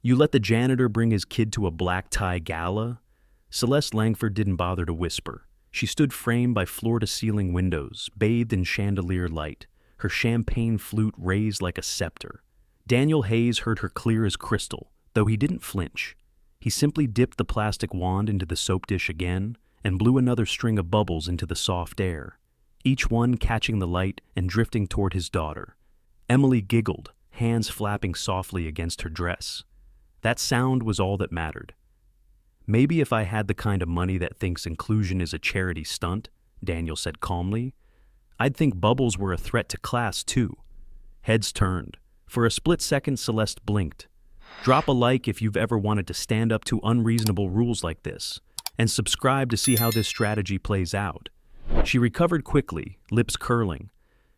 You let the janitor bring his kid to a black tie gala? Celeste Langford didn't bother to whisper. She stood framed by floor-to-ceiling windows, bathed in chandelier light, her champagne flute raised like a scepter. Daniel Hayes heard her clear as crystal, though he didn't flinch. He simply dipped the plastic wand into the soap dish again and blew another string of bubbles into the soft air, each one catching the light and drifting toward his daughter. Emily giggled, hands flapping softly against her dress. That sound was all that mattered. Maybe if I had the kind of money that thinks inclusion is a charity stunt, Daniel said calmly, I'd think bubbles were a threat to class too. Heads turned. For a split second, Celeste blinked. Drop a like if you've ever wanted to stand up to unreasonable rules like this, and subscribe to see how this strategy plays out. She recovered quickly, lips curling.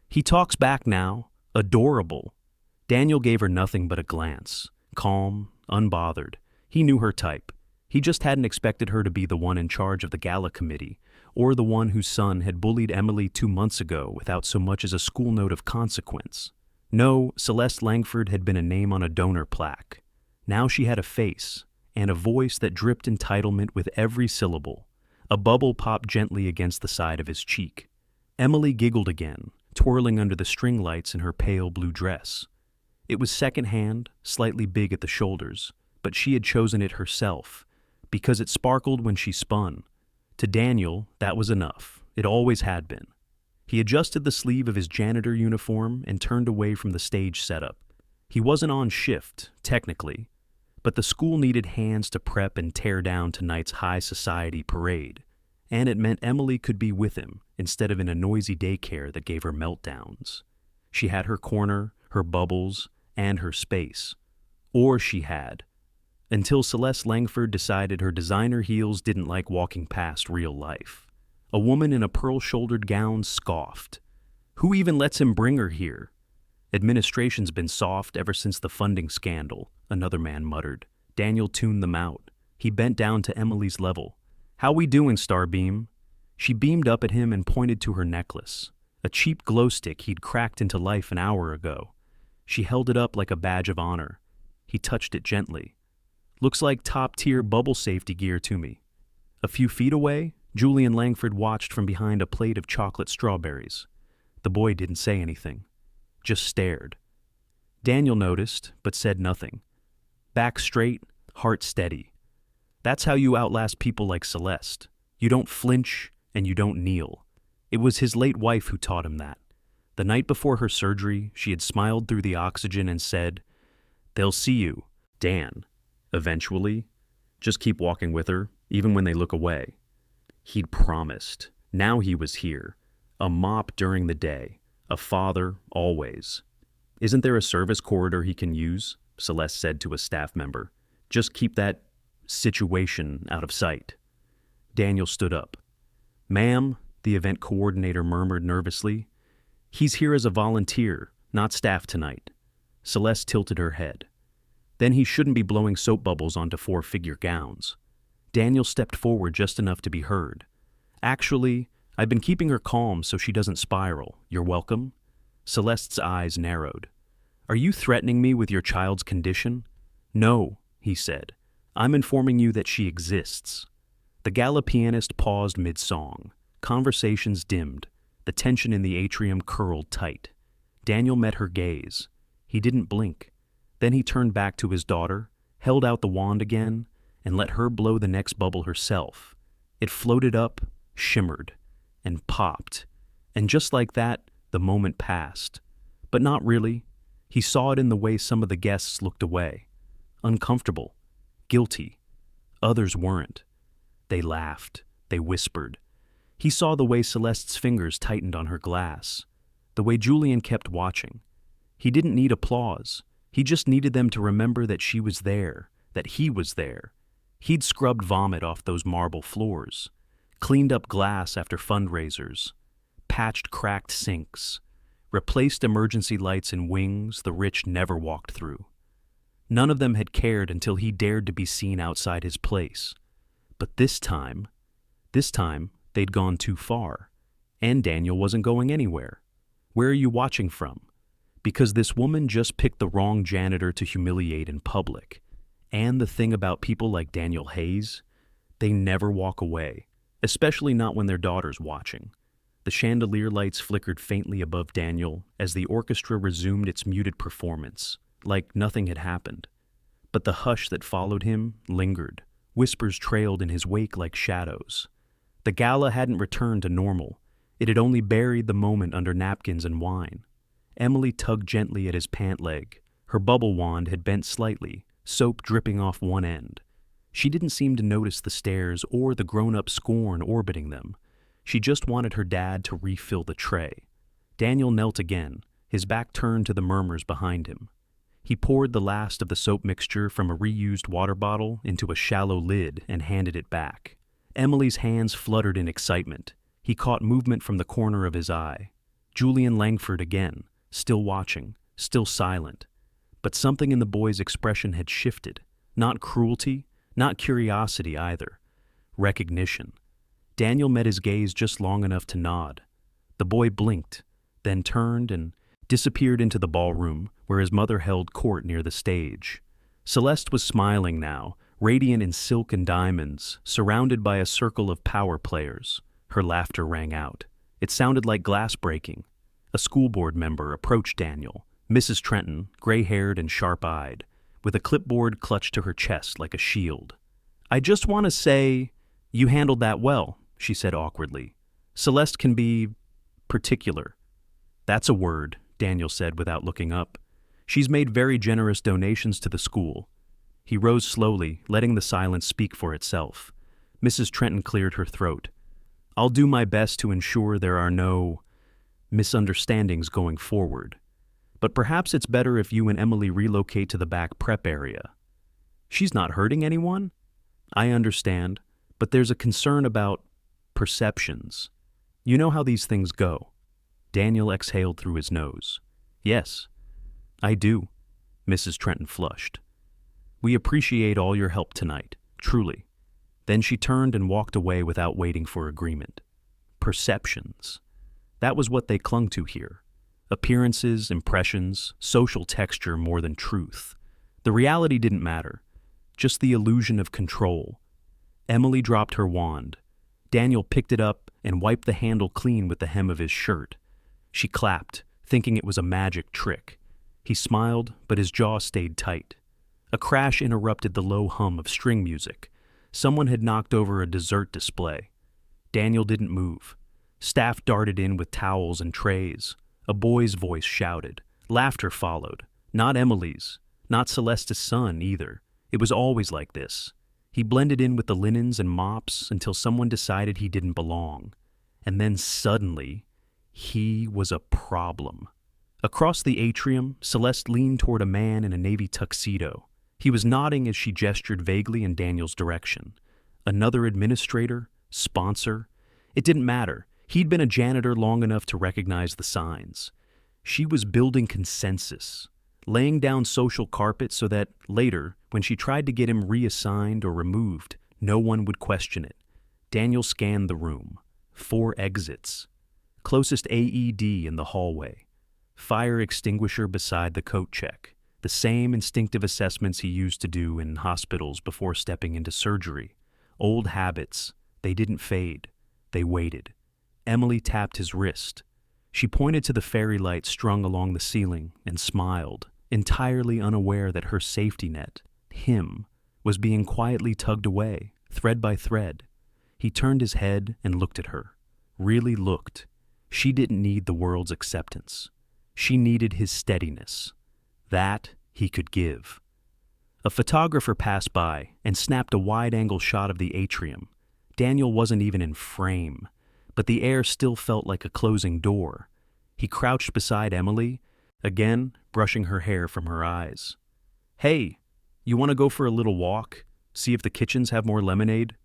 He talks back now. Adorable. Daniel gave her nothing but a glance. Calm, unbothered. He knew her type. He just hadn't expected her to be the one in charge of the gala committee, or the one whose son had bullied Emily 2 months ago without so much as a school note of consequence. No, Celeste Langford had been a name on a donor plaque. Now she had a face, and a voice that dripped entitlement with every syllable. A bubble popped gently against the side of his cheek. Emily giggled again, twirling under the string lights in her pale blue dress. It was second-hand, slightly big at the shoulders, but she had chosen it herself, because it sparkled when she spun. To Daniel, that was enough. It always had been. He adjusted the sleeve of his janitor uniform and turned away from the stage setup. He wasn't on shift, technically, but the school needed hands to prep and tear down tonight's high society parade, and it meant Emily could be with him instead of in a noisy daycare that gave her meltdowns. She had her corner, her bubbles, and her space. Or she had. Until Celeste Langford decided her designer heels didn't like walking past real life. A woman in a pearl-shouldered gown scoffed. Who even lets him bring her here? Administration's been soft ever since the funding scandal, another man muttered. Daniel tuned them out. He bent down to Emily's level. How we doing, Starbeam? She beamed up at him and pointed to her necklace, a cheap glow stick he'd cracked into life an hour ago. She held it up like a badge of honor. He touched it gently. Looks like top-tier bubble safety gear to me. A few feet away, Julian Langford watched from behind a plate of chocolate strawberries. The boy didn't say anything, just stared. Daniel noticed, but said nothing. Back straight, heart steady. That's how you outlast people like Celeste. You don't flinch, and you don't kneel. It was his late wife who taught him that. The night before her surgery, she had smiled through the oxygen and said, "They'll see you, Dan. Eventually. Just keep walking with her, even when they look away." He'd promised. Now he was here. A mop during the day. A father, always. Isn't there a service corridor he can use? Celeste said to a staff member. Just keep that situation out of sight. Daniel stood up. Ma'am, the event coordinator murmured nervously. He's here as a volunteer, not staff tonight. Celeste tilted her head. Then he shouldn't be blowing soap bubbles onto 4-figure gowns. Daniel stepped forward just enough to be heard. Actually, I've been keeping her calm so she doesn't spiral. You're welcome? Celeste's eyes narrowed. Are you threatening me with your child's condition? No, he said. I'm informing you that she exists. The gala pianist paused mid-song. Conversations dimmed. The tension in the atrium curled tight. Daniel met her gaze. He didn't blink. Then he turned back to his daughter, held out the wand again, and let her blow the next bubble herself. It floated up, shimmered, and popped. And just like that, the moment passed. But not really. He saw it in the way some of the guests looked away. Uncomfortable. Guilty. Others weren't. They laughed. They whispered. He saw the way Celeste's fingers tightened on her glass. The way Julian kept watching. He didn't need applause. He just needed them to remember that she was there, that he was there. He'd scrubbed vomit off those marble floors, cleaned up glass after fundraisers, patched cracked sinks, replaced emergency lights in wings the rich never walked through. None of them had cared until he dared to be seen outside his place. But this time, they'd gone too far, and Daniel wasn't going anywhere. Where are you watching from? Because this woman just picked the wrong janitor to humiliate in public. And the thing about people like Daniel Hayes, they never walk away, especially not when their daughter's watching. The chandelier lights flickered faintly above Daniel as the orchestra resumed its muted performance, like nothing had happened. But the hush that followed him lingered. Whispers trailed in his wake like shadows. The gala hadn't returned to normal. It had only buried the moment under napkins and wine. Emily tugged gently at his pant leg. Her bubble wand had bent slightly, soap dripping off one end. She didn't seem to notice the stares or the grown-up scorn orbiting them. She just wanted her dad to refill the tray. Daniel knelt again, his back turned to the murmurs behind him. He poured the last of the soap mixture from a reused water bottle into a shallow lid and handed it back. Emily's hands fluttered in excitement. He caught movement from the corner of his eye. Julian Langford again, still watching, still silent. But something in the boy's expression had shifted. Not cruelty, not curiosity either. Recognition. Daniel met his gaze just long enough to nod. The boy blinked, then turned and disappeared into the ballroom, where his mother held court near the stage. Celeste was smiling now, radiant in silk and diamonds, surrounded by a circle of power players. Her laughter rang out. It sounded like glass breaking. A school board member approached Daniel, Mrs. Trenton, gray-haired and sharp-eyed, with a clipboard clutched to her chest like a shield. "I just want to say, you handled that well," she said awkwardly. "Celeste can be particular." "That's a word," Daniel said without looking up. "She's made very generous donations to the school." He rose slowly, letting the silence speak for itself. Mrs. Trenton cleared her throat. "I'll do my best to ensure there are no misunderstandings going forward. But perhaps it's better if you and Emily relocate to the back prep area." "She's not hurting anyone?" "I understand, but there's a concern about perceptions. You know how these things go." Daniel exhaled through his nose. "Yes, I do." Mrs. Trenton flushed. "We appreciate all your help tonight, truly." Then she turned and walked away without waiting for agreement. Perceptions. That was what they clung to here. Appearances, impressions, social texture more than truth. The reality didn't matter, just the illusion of control. Emily dropped her wand. Daniel picked it up and wiped the handle clean with the hem of his shirt. She clapped, thinking it was a magic trick. He smiled, but his jaw stayed tight. A crash interrupted the low hum of string music. Someone had knocked over a dessert display. Daniel didn't move. Staff darted in with towels and trays. A boy's voice shouted. Laughter followed. Not Emily's. Not Celeste's son, either. It was always like this. He blended in with the linens and mops until someone decided he didn't belong. And then suddenly, he was a problem. Across the atrium, Celeste leaned toward a man in a navy tuxedo. He was nodding as she gestured vaguely in Daniel's direction. Another administrator? Sponsor? It didn't matter. He'd been a janitor long enough to recognize the signs. She was building consensus, laying down social carpet so that later, when she tried to get him reassigned or removed, no one would question it. Daniel scanned the room. 4 exits. Closest AED in the hallway. Fire extinguisher beside the coat check. The same instinctive assessments he used to do in hospitals before stepping into surgery. Old habits. They didn't fade. They waited. Emily tapped his wrist. She pointed to the fairy light strung along the ceiling and smiled, entirely unaware that her safety net, him, was being quietly tugged away, thread by thread. He turned his head and looked at her. Really looked. She didn't need the world's acceptance. She needed his steadiness. That he could give. A photographer passed by and snapped a wide-angle shot of the atrium. Daniel wasn't even in frame, but the air still felt like a closing door. He crouched beside Emily, again brushing her hair from her eyes. "Hey, you want to go for a little walk? See if the kitchens have more lemonade?"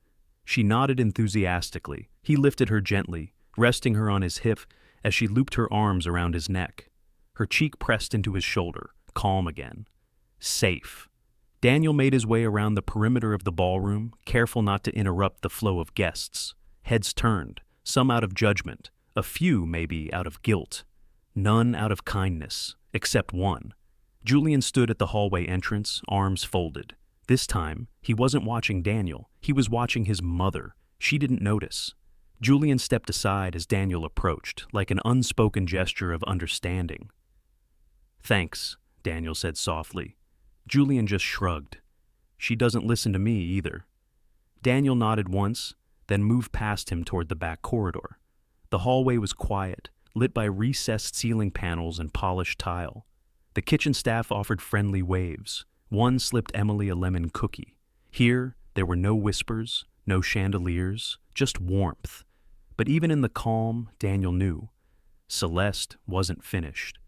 She nodded enthusiastically. He lifted her gently, resting her on his hip as she looped her arms around his neck. Her cheek pressed into his shoulder, calm again. Safe. Daniel made his way around the perimeter of the ballroom, careful not to interrupt the flow of guests. Heads turned, some out of judgment, a few maybe out of guilt. None out of kindness, except one. Julian stood at the hallway entrance, arms folded. This time, he wasn't watching Daniel, he was watching his mother. She didn't notice. Julian stepped aside as Daniel approached, like an unspoken gesture of understanding. "Thanks," Daniel said softly. Julian just shrugged. "She doesn't listen to me either." Daniel nodded once, then moved past him toward the back corridor. The hallway was quiet, lit by recessed ceiling panels and polished tile. The kitchen staff offered friendly waves. One slipped Emily a lemon cookie. Here, there were no whispers, no chandeliers, just warmth. But even in the calm, Daniel knew Celeste wasn't finished.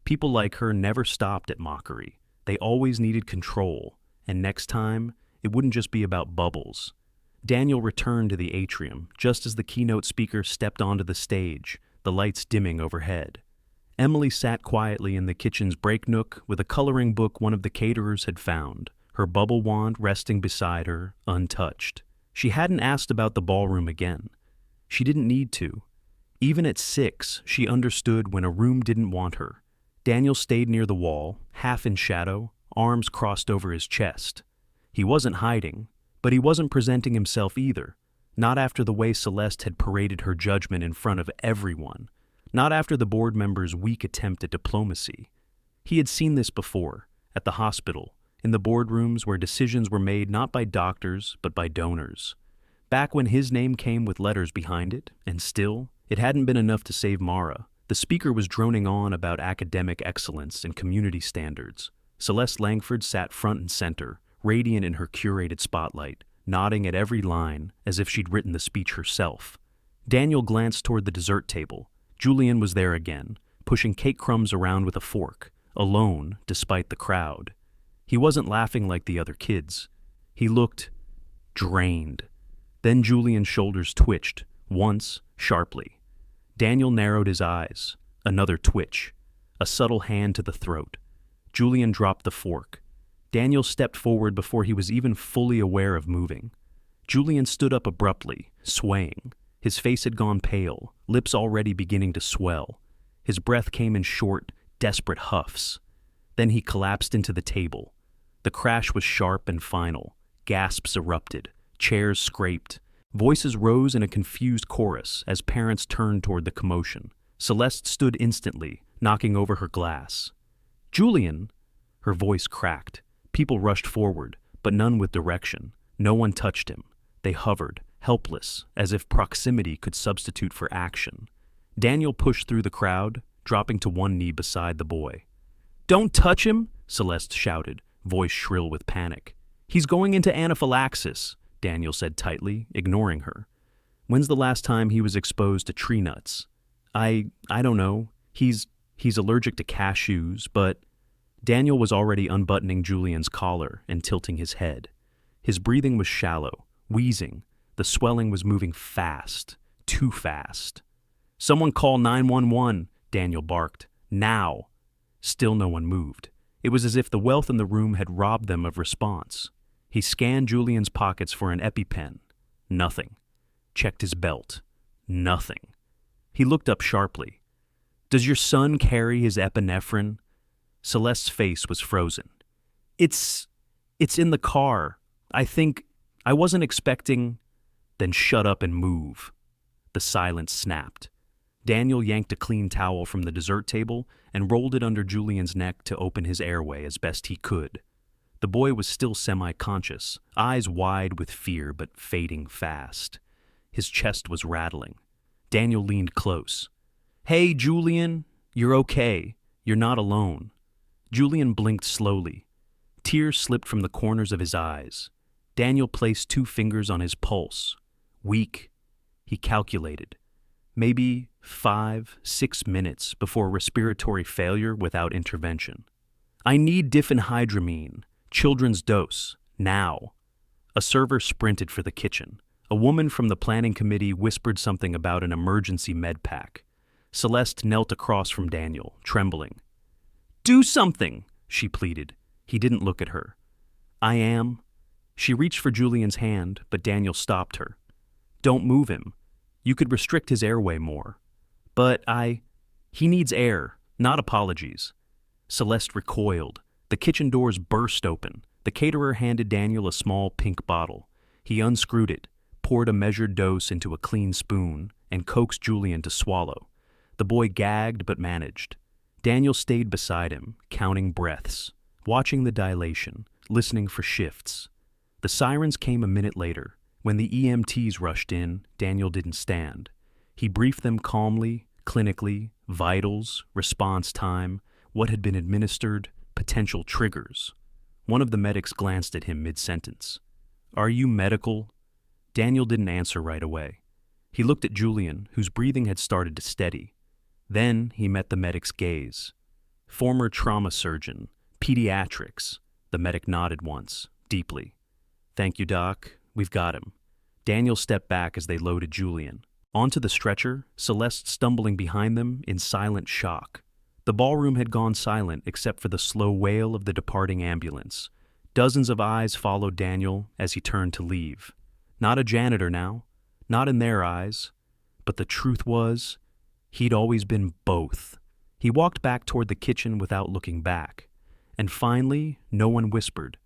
People like her never stopped at mockery. They always needed control, and next time, it wouldn't just be about bubbles. Daniel returned to the atrium just as the keynote speaker stepped onto the stage, the lights dimming overhead. Emily sat quietly in the kitchen's break nook with a coloring book one of the caterers had found, her bubble wand resting beside her, untouched. She hadn't asked about the ballroom again. She didn't need to. Even at 6, she understood when a room didn't want her. Daniel stayed near the wall, half in shadow, arms crossed over his chest. He wasn't hiding, but he wasn't presenting himself either. Not after the way Celeste had paraded her judgment in front of everyone. Not after the board members' weak attempt at diplomacy. He had seen this before, at the hospital, in the boardrooms where decisions were made not by doctors, but by donors. Back when his name came with letters behind it, and still, it hadn't been enough to save Mara. The speaker was droning on about academic excellence and community standards. Celeste Langford sat front and center, radiant in her curated spotlight, nodding at every line as if she'd written the speech herself. Daniel glanced toward the dessert table. Julian was there again, pushing cake crumbs around with a fork, alone despite the crowd. He wasn't laughing like the other kids. He looked drained. Then Julian's shoulders twitched, once sharply. Daniel narrowed his eyes. Another twitch. A subtle hand to the throat. Julian dropped the fork. Daniel stepped forward before he was even fully aware of moving. Julian stood up abruptly, swaying. His face had gone pale, lips already beginning to swell. His breath came in short, desperate huffs. Then he collapsed into the table. The crash was sharp and final. Gasps erupted. Chairs scraped. Voices rose in a confused chorus as parents turned toward the commotion. Celeste stood instantly, knocking over her glass. "Julian!" Her voice cracked. People rushed forward, but none with direction. No one touched him. They hovered, helpless, as if proximity could substitute for action. Daniel pushed through the crowd, dropping to one knee beside the boy. "Don't touch him!" Celeste shouted, voice shrill with panic. "He's going into anaphylaxis," Daniel said tightly, ignoring her. "When's the last time he was exposed to tree nuts?" I don't know. He's allergic to cashews, but..." Daniel was already unbuttoning Julian's collar and tilting his head. His breathing was shallow, wheezing. The swelling was moving fast, too fast. "Someone call 911, Daniel barked. "Now!" Still no one moved. It was as if the wealth in the room had robbed them of response. He scanned Julian's pockets for an EpiPen. Nothing. Checked his belt. Nothing. He looked up sharply. "Does your son carry his epinephrine?" Celeste's face was frozen. It's in the car. I wasn't expecting..." "Then shut up and move." The silence snapped. Daniel yanked a clean towel from the dessert table and rolled it under Julian's neck to open his airway as best he could. The boy was still semi-conscious, eyes wide with fear but fading fast. His chest was rattling. Daniel leaned close. "Hey, Julian, you're okay. You're not alone." Julian blinked slowly. Tears slipped from the corners of his eyes. Daniel placed 2 fingers on his pulse. Weak. He calculated. Maybe 5-6 minutes before respiratory failure without intervention. "I need diphenhydramine. Children's dose. Now." A server sprinted for the kitchen. A woman from the planning committee whispered something about an emergency med pack. Celeste knelt across from Daniel, trembling. "Do something," she pleaded. He didn't look at her. "I am." She reached for Julian's hand, but Daniel stopped her. "Don't move him. You could restrict his airway more." "But he needs air, not apologies." Celeste recoiled. The kitchen doors burst open. The caterer handed Daniel a small pink bottle. He unscrewed it, poured a measured dose into a clean spoon, and coaxed Julian to swallow. The boy gagged but managed. Daniel stayed beside him, counting breaths, watching the dilation, listening for shifts. The sirens came a minute later. When the EMTs rushed in, Daniel didn't stand. He briefed them calmly, clinically, vitals, response time, what had been administered, potential triggers. One of the medics glanced at him mid-sentence. "Are you medical?" Daniel didn't answer right away. He looked at Julian, whose breathing had started to steady. Then he met the medic's gaze. "Former trauma surgeon, pediatrics." The medic nodded once, deeply. "Thank you, Doc. We've got him." Daniel stepped back as they loaded Julian. Onto the stretcher, Celeste stumbling behind them in silent shock. The ballroom had gone silent except for the slow wail of the departing ambulance. Dozens of eyes followed Daniel as he turned to leave. Not a janitor now, not in their eyes. But the truth was, he'd always been both. He walked back toward the kitchen without looking back. And finally, no one whispered.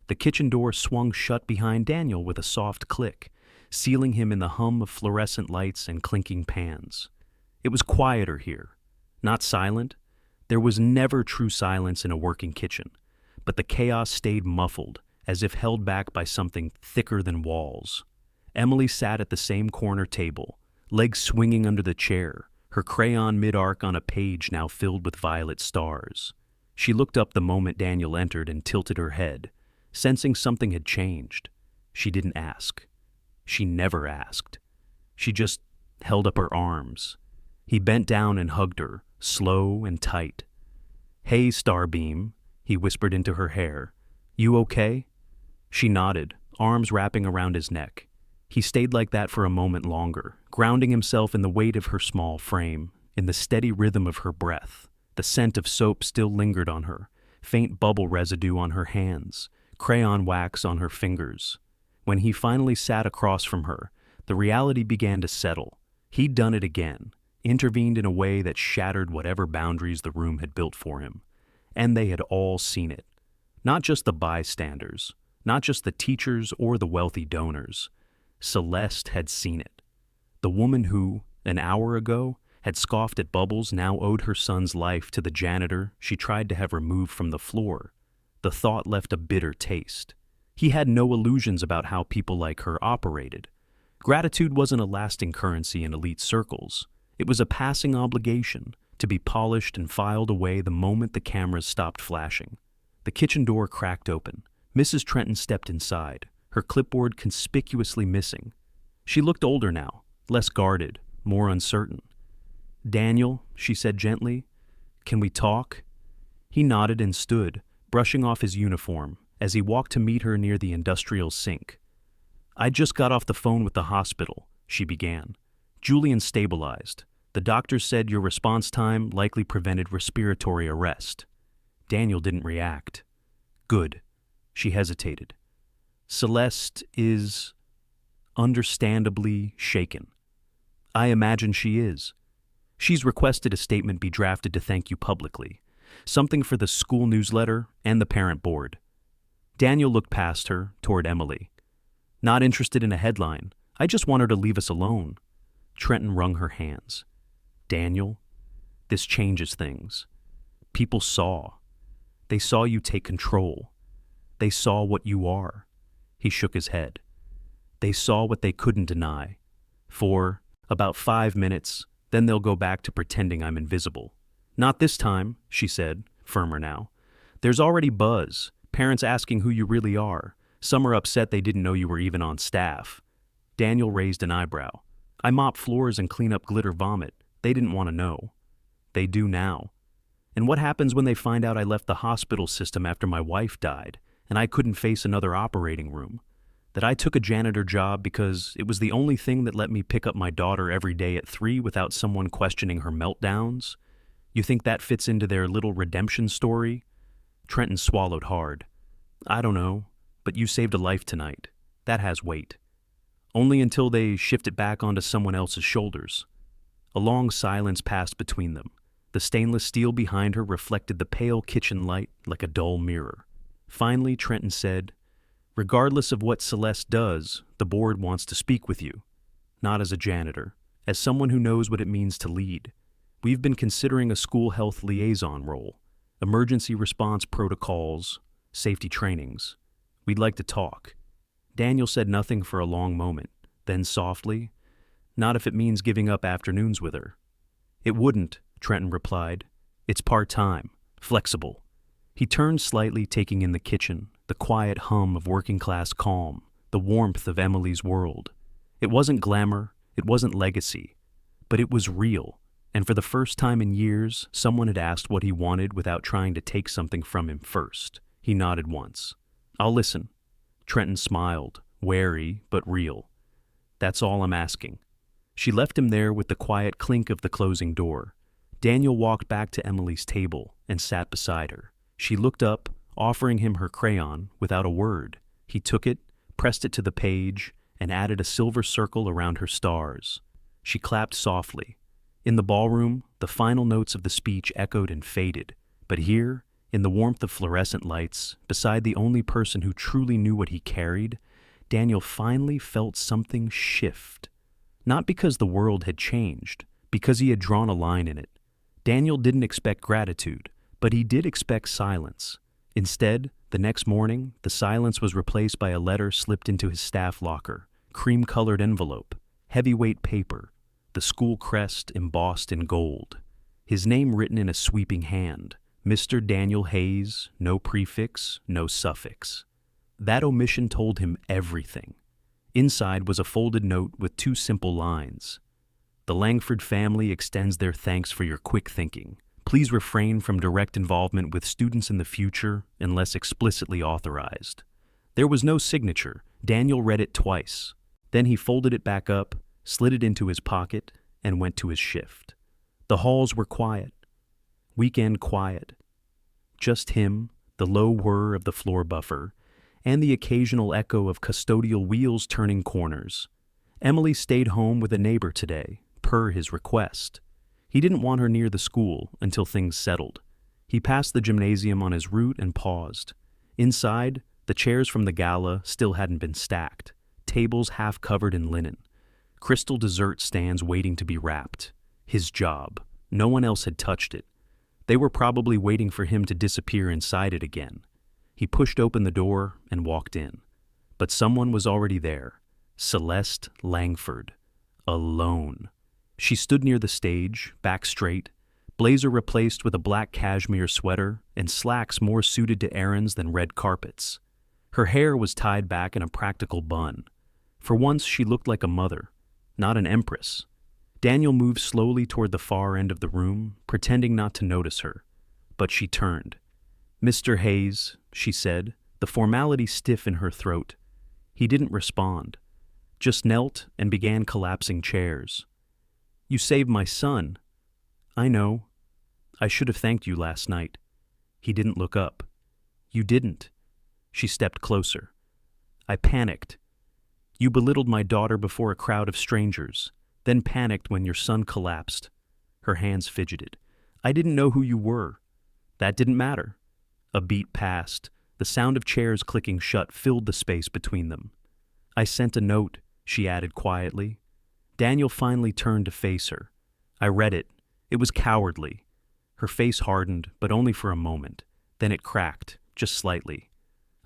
The kitchen door swung shut behind Daniel with a soft click, sealing him in the hum of fluorescent lights and clinking pans. It was quieter here. Not silent. There was never true silence in a working kitchen, but the chaos stayed muffled, as if held back by something thicker than walls. Emily sat at the same corner table, legs swinging under the chair, her crayon mid-arc on a page now filled with violet stars. She looked up the moment Daniel entered and tilted her head, sensing something had changed. She didn't ask. She never asked. She just held up her arms. He bent down and hugged her, slow and tight. "Hey, Starbeam," he whispered into her hair. "You okay?" She nodded, arms wrapping around his neck. He stayed like that for a moment longer, grounding himself in the weight of her small frame, in the steady rhythm of her breath. The scent of soap still lingered on her, faint bubble residue on her hands, crayon wax on her fingers. When he finally sat across from her, the reality began to settle. He'd done it again, intervened in a way that shattered whatever boundaries the room had built for him. And they had all seen it. Not just the bystanders, not just the teachers or the wealthy donors. Celeste had seen it. The woman who, an hour ago, had scoffed at Bubbles now owed her son's life to the janitor she tried to have removed from the floor. The thought left a bitter taste. He had no illusions about how people like her operated. Gratitude wasn't a lasting currency in elite circles. It was a passing obligation, to be polished and filed away the moment the cameras stopped flashing. The kitchen door cracked open. Mrs. Trenton stepped inside, her clipboard conspicuously missing. She looked older now, less guarded, more uncertain. "Daniel," she said gently, "can we talk?" He nodded and stood, brushing off his uniform, as he walked to meet her near the industrial sink. "I just got off the phone with the hospital," she began. "Julian stabilized. The doctors said your response time likely prevented respiratory arrest." Daniel didn't react. "Good." She hesitated. "Celeste is understandably shaken." "I imagine she is. She's requested a statement be drafted to thank you publicly, something for the school newsletter and the parent board." Daniel looked past her, toward Emily. "Not interested in a headline. I just want her to leave us alone." Trenton wrung her hands. "Daniel, this changes things. People saw. They saw you take control. They saw what you are." He shook his head. "They saw what they couldn't deny. For about 5 minutes, then they'll go back to pretending I'm invisible." "Not this time," she said, firmer now. "There's already buzz. Parents asking who you really are. Some are upset they didn't know you were even on staff." Daniel raised an eyebrow. "I mop floors and clean up glitter vomit. They didn't want to know." "They do now. And what happens when they find out I left the hospital system after my wife died, and I couldn't face another operating room? That I took a janitor job because it was the only thing that let me pick up my daughter every day at 3 without someone questioning her meltdowns? You think that fits into their little redemption story?" Trenton swallowed hard. "I don't know, but you saved a life tonight. That has weight." "Only until they shift it back onto someone else's shoulders." A long silence passed between them. The stainless steel behind her reflected the pale kitchen light like a dull mirror. Finally, Trenton said, "Regardless of what Celeste does, the board wants to speak with you. Not as a janitor, as someone who knows what it means to lead. We've been considering a school health liaison role, emergency response protocols, safety trainings. We'd like to talk." Daniel said nothing for a long moment, then softly, "Not if it means giving up afternoons with her." "It wouldn't," Trenton replied. "It's part-time, flexible." He turned slightly, taking in the kitchen, the quiet hum of working-class calm, the warmth of Emily's world. It wasn't glamour, it wasn't legacy, but it was real, and for the first time in years, someone had asked what he wanted without trying to take something from him first. He nodded once. "I'll listen." Trenton smiled, wary but real. "That's all I'm asking." She left him there with the quiet clink of the closing door. Daniel walked back to Emily's table and sat beside her. She looked up, offering him her crayon without a word. He took it, pressed it to the page, and added a silver circle around her stars. She clapped softly. In the ballroom, the final notes of the speech echoed and faded, but here, in the warmth of fluorescent lights, beside the only person who truly knew what he carried, Daniel finally felt something shift. Not because the world had changed, because he had drawn a line in it. Daniel didn't expect gratitude, but he did expect silence. Instead, the next morning, the silence was replaced by a letter slipped into his staff locker, cream-colored envelope, heavyweight paper, the school crest embossed in gold. His name written in a sweeping hand, Mr. Daniel Hayes, no prefix, no suffix. That omission told him everything. Inside was a folded note with two simple lines. "The Langford family extends their thanks for your quick thinking. Please refrain from direct involvement with students in the future unless explicitly authorized." There was no signature. Daniel read it twice. Then he folded it back up, slid it into his pocket, and went to his shift. The halls were quiet. Weekend quiet. Just him, the low whir of the floor buffer, and the occasional echo of custodial wheels turning corners. Emily stayed home with a neighbor today, per his request. He didn't want her near the school until things settled. He passed the gymnasium on his route and paused. Inside, the chairs from the gala still hadn't been stacked, tables half covered in linen, crystal dessert stands waiting to be wrapped. His job. No one else had touched it. They were probably waiting for him to disappear inside it again. He pushed open the door and walked in. But someone was already there. Celeste Langford. Alone. She stood near the stage, back straight, blazer replaced with a black cashmere sweater and slacks more suited to errands than red carpets. Her hair was tied back in a practical bun. For once she looked like a mother, not an empress. Daniel moved slowly toward the far end of the room, pretending not to notice her. But she turned. "Mr. Hayes," she said, the formality stiff in her throat. He didn't respond, just knelt and began collapsing chairs. "You saved my son." "I know. I should have thanked you last night." He didn't look up. "You didn't." She stepped closer. "I panicked. You belittled my daughter before a crowd of strangers, then panicked when your son collapsed." Her hands fidgeted. "I didn't know who you were." "That didn't matter." A beat passed. The sound of chairs clicking shut filled the space between them. "I sent a note," she added quietly. Daniel finally turned to face her. "I read it. It was cowardly." Her face hardened, but only for a moment. Then it cracked, just slightly.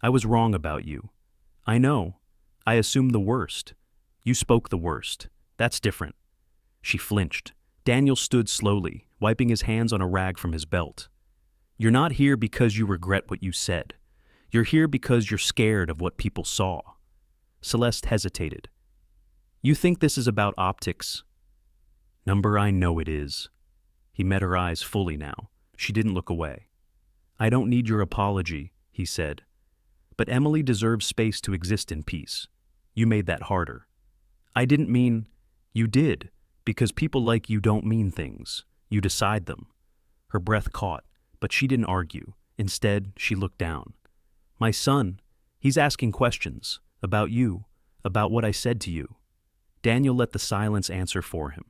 "I was wrong about you." "I know. I assumed the worst." "You spoke the worst. That's different." She flinched. Daniel stood slowly, wiping his hands on a rag from his belt. "You're not here because you regret what you said. You're here because you're scared of what people saw." Celeste hesitated. "You think this is about optics?" "Number, I know it is." He met her eyes fully now. She didn't look away. "I don't need your apology," he said. "But Emily deserves space to exist in peace. You made that harder." "I didn't mean—" "You did, because people like you don't mean things. You decide them." Her breath caught, but she didn't argue. Instead, she looked down. "My son, he's asking questions. About you. About what I said to you." Daniel let the silence answer for him.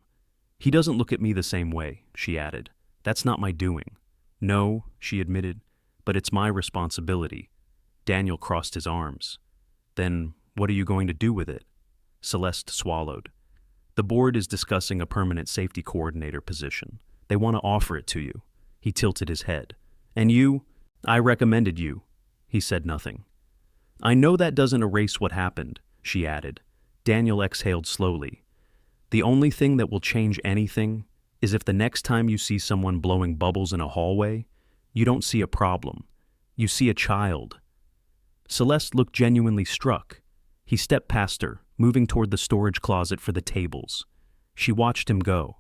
"He doesn't look at me the same way," she added. "That's not my doing." "No," she admitted, "but it's my responsibility." Daniel crossed his arms. Then what are you going to do with it? Celeste swallowed. The board is discussing a permanent safety coordinator position. They want to offer it to you. He tilted his head. And you? I recommended you. He said nothing. I know that doesn't erase what happened, she added. Daniel exhaled slowly. The only thing that will change anything is if the next time you see someone blowing bubbles in a hallway, you don't see a problem. You see a child. Celeste looked genuinely struck. He stepped past her, moving toward the storage closet for the tables. She watched him go.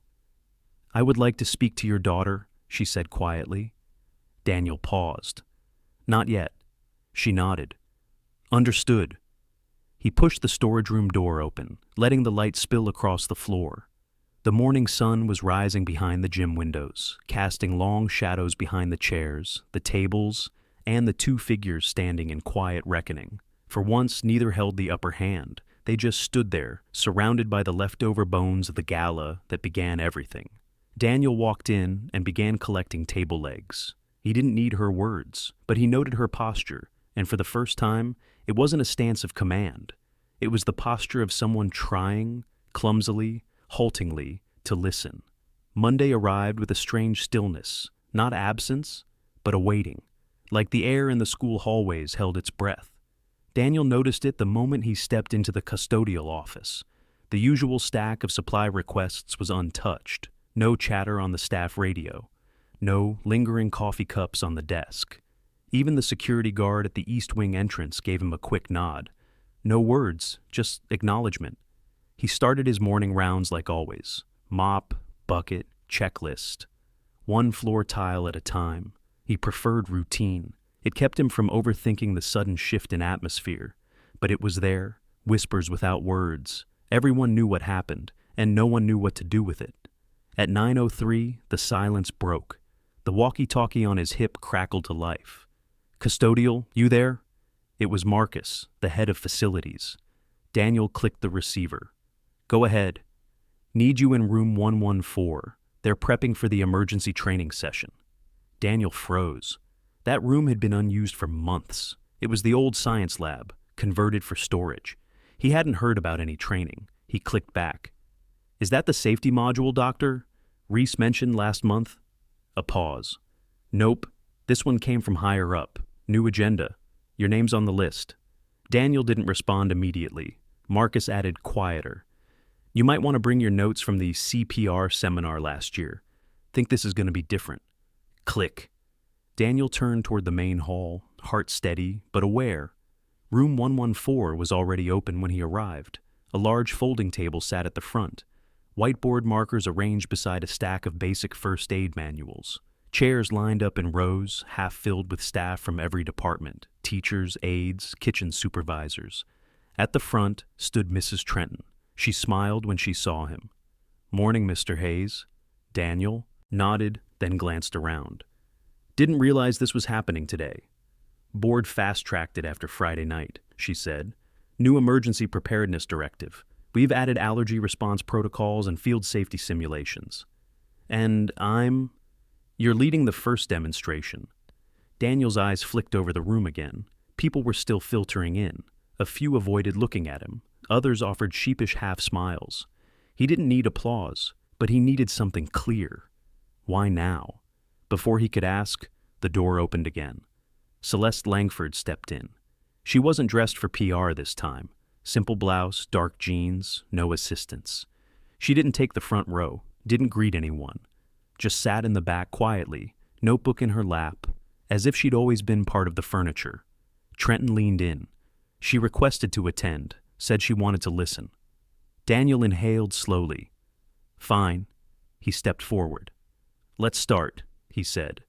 I would like to speak to your daughter, she said quietly. Daniel paused. Not yet. She nodded. Understood. He pushed the storage room door open, letting the light spill across the floor. The morning sun was rising behind the gym windows, casting long shadows behind the chairs, the tables, and the two figures standing in quiet reckoning. For once, neither held the upper hand. They just stood there, surrounded by the leftover bones of the gala that began everything. Daniel walked in and began collecting table legs. He didn't need her words, but he noted her posture, and for the first time, it wasn't a stance of command. It was the posture of someone trying, clumsily, haltingly, to listen. Monday arrived with a strange stillness, not absence, but a waiting, like the air in the school hallways held its breath. Daniel noticed it the moment he stepped into the custodial office. The usual stack of supply requests was untouched. No chatter on the staff radio. No lingering coffee cups on the desk. Even the security guard at the East Wing entrance gave him a quick nod. No words, just acknowledgement. He started his morning rounds like always. Mop, bucket, checklist. One floor tile at a time. He preferred routine. It kept him from overthinking the sudden shift in atmosphere. But it was there, whispers without words. Everyone knew what happened, and no one knew what to do with it. At 9:03, the silence broke. The walkie-talkie on his hip crackled to life. Custodial, you there? It was Marcus, the head of facilities. Daniel clicked the receiver. Go ahead. Need you in room 114. They're prepping for the emergency training session. Daniel froze. That room had been unused for months. It was the old science lab, converted for storage. He hadn't heard about any training. He clicked back. Is that the safety module, Doctor? Reese mentioned last month? A pause. Nope. This one came from higher up. New agenda. Your name's on the list. Daniel didn't respond immediately. Marcus added quieter. You might want to bring your notes from the CPR seminar last year. Think this is going to be different. Click. Daniel turned toward the main hall, heart steady but aware. Room 114 was already open when he arrived. A large folding table sat at the front. Whiteboard markers arranged beside a stack of basic first aid manuals. Chairs lined up in rows, half filled with staff from every department, teachers, aides, kitchen supervisors. At the front stood Mrs. Trenton. She smiled when she saw him. Morning, Mr. Hayes. Daniel nodded, then glanced around. Didn't realize this was happening today. Board fast-tracked it after Friday night, she said. New emergency preparedness directive. We've added allergy response protocols and field safety simulations. And You're leading the first demonstration. Daniel's eyes flicked over the room again. People were still filtering in. A few avoided looking at him. Others offered sheepish half-smiles. He didn't need applause, but he needed something clear. Why now? Before he could ask, the door opened again. Celeste Langford stepped in. She wasn't dressed for PR this time. Simple blouse, dark jeans, no assistants. She didn't take the front row, didn't greet anyone. Just sat in the back quietly, notebook in her lap, as if she'd always been part of the furniture. Trenton leaned in. She requested to attend, said she wanted to listen. Daniel inhaled slowly. Fine. He stepped forward. Let's start, he said.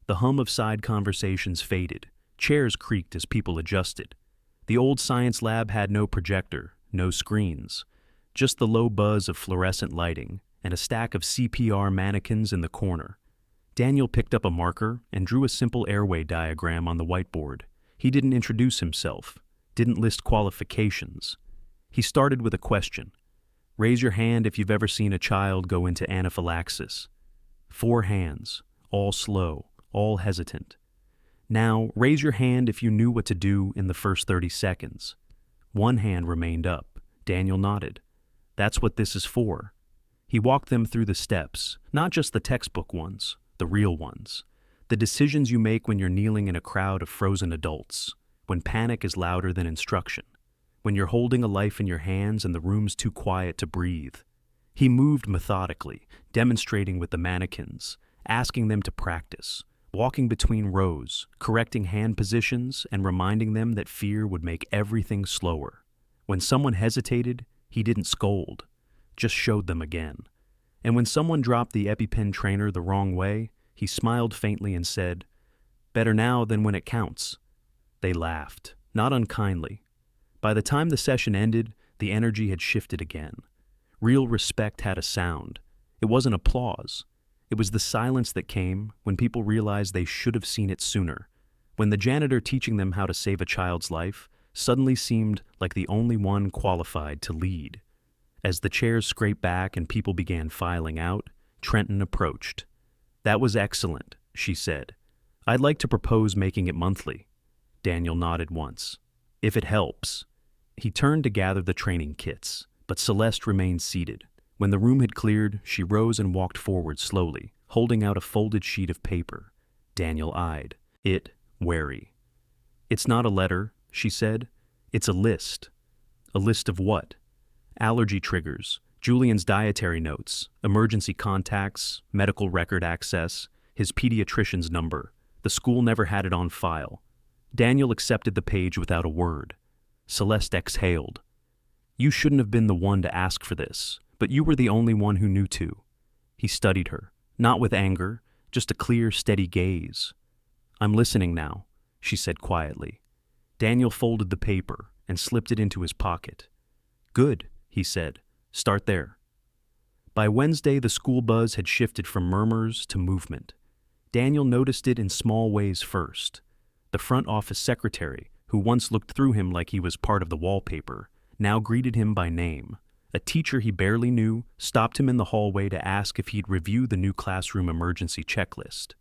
The hum of side conversations faded. Chairs creaked as people adjusted. The old science lab had no projector, no screens, just the low buzz of fluorescent lighting and a stack of CPR mannequins in the corner. Daniel picked up a marker and drew a simple airway diagram on the whiteboard. He didn't introduce himself, didn't list qualifications. He started with a question. Raise your hand if you've ever seen a child go into anaphylaxis. 4 hands, all slow, all hesitant. Now, raise your hand if you knew what to do in the first 30 seconds. One hand remained up. Daniel nodded. That's what this is for. He walked them through the steps, not just the textbook ones, the real ones. The decisions you make when you're kneeling in a crowd of frozen adults, when panic is louder than instruction, when you're holding a life in your hands and the room's too quiet to breathe. He moved methodically, demonstrating with the mannequins, asking them to practice, walking between rows, correcting hand positions, and reminding them that fear would make everything slower. When someone hesitated, he didn't scold, just showed them again. And when someone dropped the EpiPen trainer the wrong way, he smiled faintly and said, "Better now than when it counts." They laughed, not unkindly. By the time the session ended, the energy had shifted again. Real respect had a sound. It wasn't applause. It was the silence that came when people realized they should have seen it sooner, when the janitor teaching them how to save a child's life suddenly seemed like the only one qualified to lead. As the chairs scraped back and people began filing out, Trenton approached. "That was excellent," she said. "I'd like to propose making it monthly." Daniel nodded once. "If it helps." He turned to gather the training kits, but Celeste remained seated. When the room had cleared, she rose and walked forward slowly, holding out a folded sheet of paper. Daniel eyed it, wary. "It's not a letter," she said. "It's a list." "A list of what?" "Allergy triggers, Julian's dietary notes, emergency contacts, medical record access, his pediatrician's number. The school never had it on file." Daniel accepted the page without a word. Celeste exhaled. "You shouldn't have been the one to ask for this, but you were the only one who knew to." He studied her, not with anger, just a clear, steady gaze. "I'm listening now," she said quietly. Daniel folded the paper and slipped it into his pocket. "Good," he said. "Start there." By Wednesday, the school buzz had shifted from murmurs to movement. Daniel noticed it in small ways first. The front office secretary, who once looked through him like he was part of the wallpaper, now greeted him by name. A teacher he barely knew stopped him in the hallway to ask if he'd review the new classroom emergency checklist.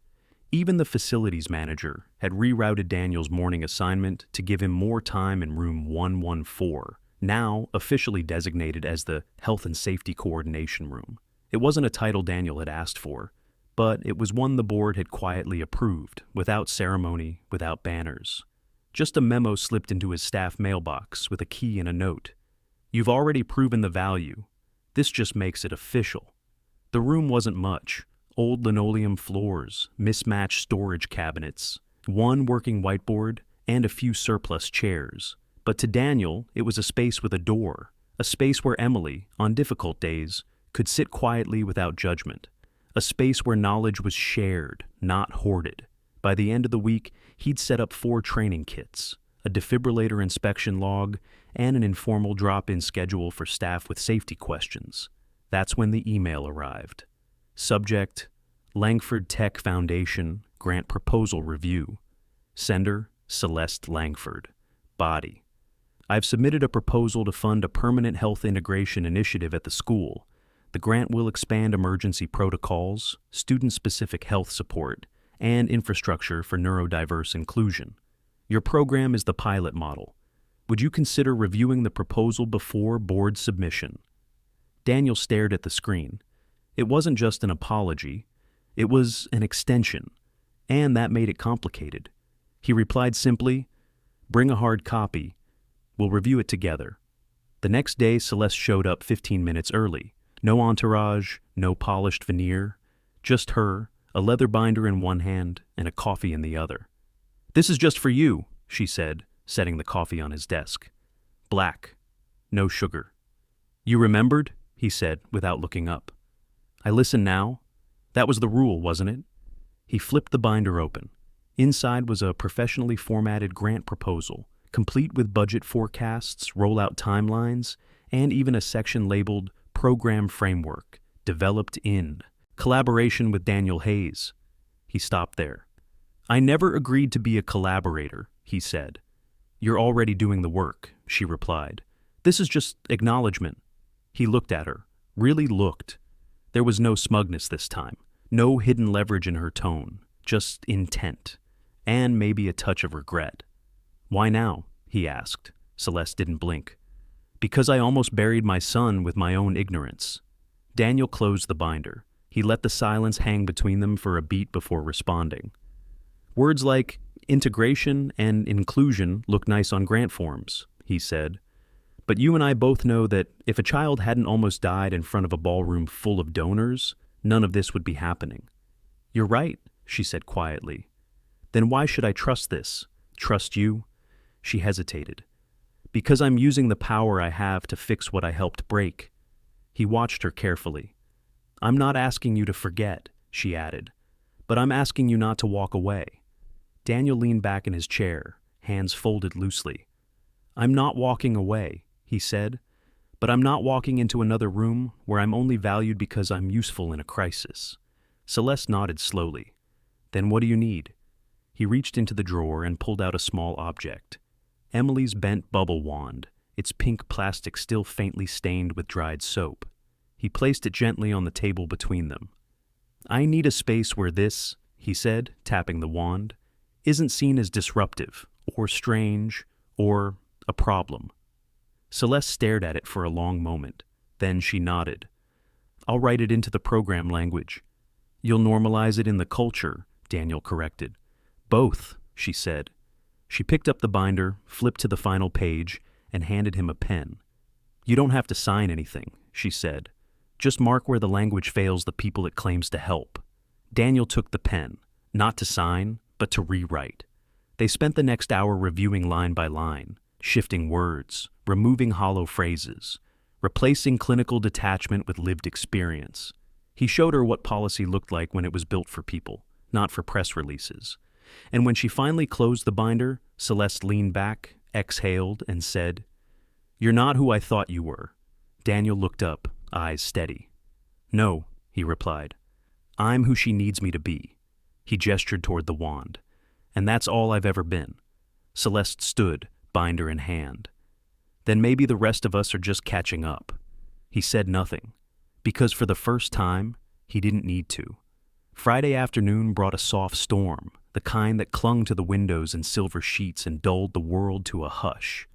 Even the facilities manager had rerouted Daniel's morning assignment to give him more time in room 114, now officially designated as the Health and Safety Coordination Room. It wasn't a title Daniel had asked for, but it was one the board had quietly approved, without ceremony, without banners. Just a memo slipped into his staff mailbox with a key and a note. "You've already proven the value. This just makes it official." The room wasn't much. Old linoleum floors, mismatched storage cabinets, one working whiteboard, and a few surplus chairs. But to Daniel, it was a space with a door, a space where Emily, on difficult days, could sit quietly without judgment, a space where knowledge was shared, not hoarded. By the end of the week, he'd set up 4 training kits, a defibrillator inspection log, and an informal drop-in schedule for staff with safety questions. That's when the email arrived. Subject: Langford Tech Foundation Grant Proposal Review. Sender: Celeste Langford. Body: I've submitted a proposal to fund a permanent health integration initiative at the school. The grant will expand emergency protocols, student-specific health support, and infrastructure for neurodiverse inclusion. Your program is the pilot model. Would you consider reviewing the proposal before board submission? Daniel stared at the screen. It wasn't just an apology. It was an extension, and that made it complicated. He replied simply, "Bring a hard copy. We'll review it together." The next day, Celeste showed up 15 minutes early. No entourage, no polished veneer, just her, a leather binder in one hand and a coffee in the other. "This is just for you," she said, setting the coffee on his desk. "Black. No sugar." "You remembered?" he said, without looking up. "I listen now. That was the rule, wasn't it?" He flipped the binder open. Inside was a professionally formatted grant proposal, complete with budget forecasts, rollout timelines, and even a section labeled Program Framework, developed in collaboration with Daniel Hayes. He stopped there. "I never agreed to be a collaborator," he said. "You're already doing the work," she replied. "This is just acknowledgement." He looked at her, really looked. There was no smugness this time, no hidden leverage in her tone, just intent. and maybe a touch of regret. "Why now?" he asked. Celeste didn't blink. "Because I almost buried my son with my own ignorance." Daniel closed the binder. He let the silence hang between them for a beat before responding. "Words like integration and inclusion look nice on grant forms," he said. "But you and I both know that if a child hadn't almost died in front of a ballroom full of donors, none of this would be happening." "You're right," she said quietly. "Then why should I trust this? Trust you?" She hesitated. "Because I'm using the power I have to fix what I helped break." He watched her carefully. "I'm not asking you to forget," she added, "but I'm asking you not to walk away." Daniel leaned back in his chair, hands folded loosely. "I'm not walking away," he said, "but I'm not walking into another room where I'm only valued because I'm useful in a crisis." Celeste nodded slowly. "Then what do you need?" He reached into the drawer and pulled out a small object. Emily's bent bubble wand, its pink plastic still faintly stained with dried soap. He placed it gently on the table between them. "I need a space where this," he said, tapping the wand, "isn't seen as disruptive, or strange, or a problem." Celeste stared at it for a long moment. Then she nodded. "I'll write it into the program language." "You'll normalize it in the culture," Daniel corrected. "Both," she said. She picked up the binder, flipped to the final page, and handed him a pen. "You don't have to sign anything," she said. "Just mark where the language fails the people it claims to help." Daniel took the pen, not to sign, but to rewrite. They spent the next hour reviewing line by line, shifting words, removing hollow phrases, replacing clinical detachment with lived experience. He showed her what policy looked like when it was built for people, not for press releases. And when she finally closed the binder, Celeste leaned back, exhaled, and said, "You're not who I thought you were." Daniel looked up, eyes steady. "No," he replied. "I'm who she needs me to be." He gestured toward the wand. "And that's all I've ever been." Celeste stood, binder in hand. "Then maybe the rest of us are just catching up." He said nothing, because for the first time, he didn't need to. Friday afternoon brought a soft storm, the kind that clung to the windows in silver sheets and dulled the world to a hush.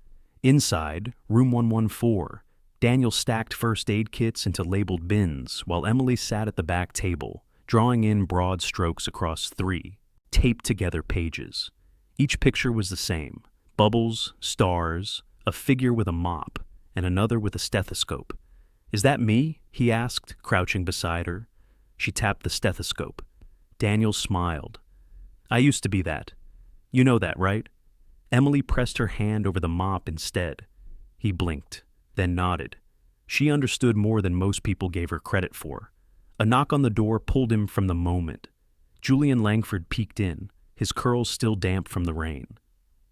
Inside, room 114, Daniel stacked first aid kits into labeled bins while Emily sat at the back table, drawing in broad strokes across 3 taped-together pages. Each picture was the same: bubbles, stars, a figure with a mop, and another with a stethoscope. "Is that me?" he asked, crouching beside her. She tapped the stethoscope. Daniel smiled. "I used to be that. You know that, right?" Emily pressed her hand over the mop instead. He blinked, then nodded. She understood more than most people gave her credit for. A knock on the door pulled him from the moment. Julian Langford peeked in, his curls still damp from the rain.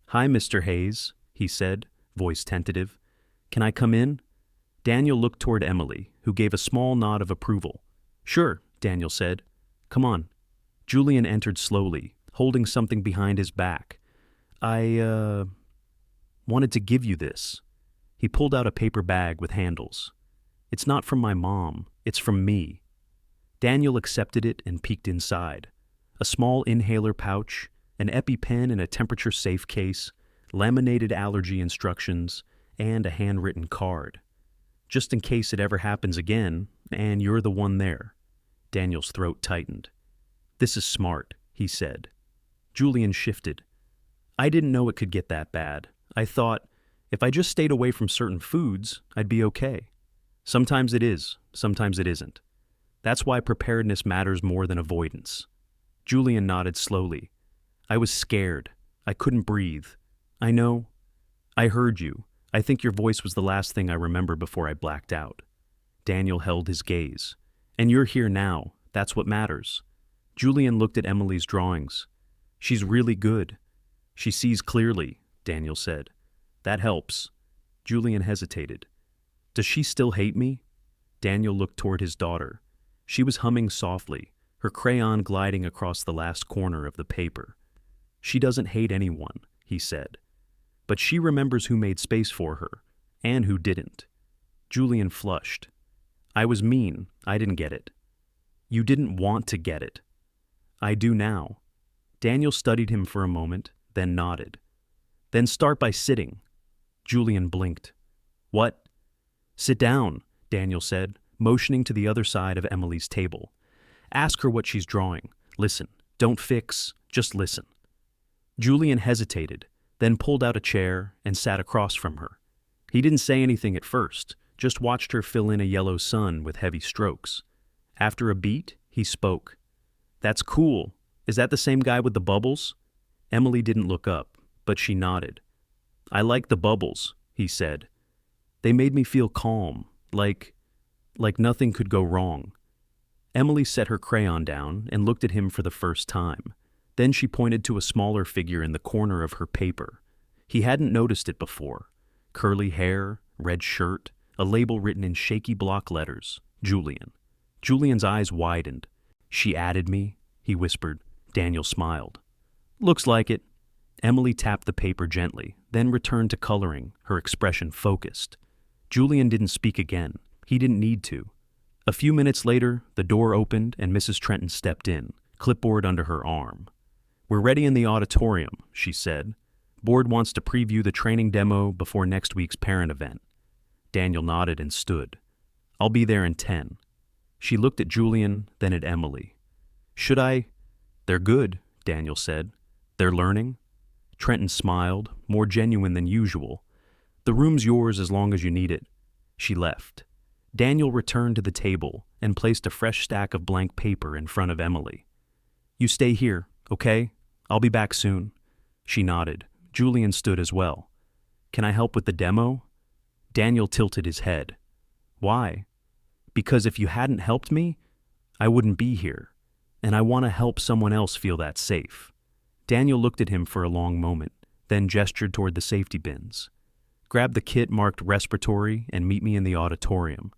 "Hi, Mr. Hayes," he said, voice tentative. "Can I come in?" Daniel looked toward Emily, who gave a small nod of approval. "Sure," Daniel said. "Come on." Julian entered slowly, holding something behind his back. I wanted to give you this." He pulled out a paper bag with handles. "It's not from my mom, it's from me." Daniel accepted it and peeked inside. A small inhaler pouch, an EpiPen in a temperature-safe case, laminated allergy instructions, and a handwritten card. "Just in case it ever happens again, and you're the one there." Daniel's throat tightened. "This is smart," he said. Julian shifted. "I didn't know it could get that bad. I thought, if I just stayed away from certain foods, I'd be okay. Sometimes it is, sometimes it isn't. That's why preparedness matters more than avoidance." Julian nodded slowly. "I was scared. I couldn't breathe. I know. I heard you. I think your voice was the last thing I remember before I blacked out." Daniel held his gaze. "And you're here now. That's what matters." Julian looked at Emily's drawings. "She's really good." "She sees clearly," Daniel said. "That helps." Julian hesitated. "Does she still hate me?" Daniel looked toward his daughter. She was humming softly, her crayon gliding across the last corner of the paper. "She doesn't hate anyone," he said. "But she remembers who made space for her, and who didn't." Julian flushed. "I was mean. I didn't get it." "You didn't want to get it." "I do now." Daniel studied him for a moment, then nodded. Then start by sitting. Julian blinked. What? Sit down, Daniel said, motioning to the other side of Emily's table. Ask her what she's drawing. Listen. Don't fix, just listen. Julian hesitated, then pulled out a chair and sat across from her. He didn't say anything at first, just watched her fill in a yellow sun with heavy strokes. After a beat, he spoke. That's cool. Is that the same guy with the bubbles? Emily didn't look up, but she nodded. I like the bubbles, he said. They made me feel calm, like nothing could go wrong. Emily set her crayon down and looked at him for the first time. Then she pointed to a smaller figure in the corner of her paper. He hadn't noticed it before. Curly hair, red shirt, a label written in shaky block letters, Julian. Julian's eyes widened. She added me, he whispered. Daniel smiled. Looks like it. Emily tapped the paper gently, then returned to coloring, her expression focused. Julian didn't speak again. He didn't need to. A few minutes later, the door opened and Mrs. Trenton stepped in, clipboard under her arm. We're ready in the auditorium, she said. Board wants to preview the training demo before next week's parent event. Daniel nodded and stood. I'll be there in 10. She looked at Julian, then at Emily. Should I? They're good, Daniel said. They're learning? Trenton smiled, more genuine than usual. The room's yours as long as you need it. She left. Daniel returned to the table and placed a fresh stack of blank paper in front of Emily. You stay here, okay? I'll be back soon. She nodded. Julian stood as well. Can I help with the demo? Daniel tilted his head. Why? Because if you hadn't helped me, I wouldn't be here, and I want to help someone else feel that safe. Daniel looked at him for a long moment, then gestured toward the safety bins. Grab the kit marked respiratory and meet me in the auditorium.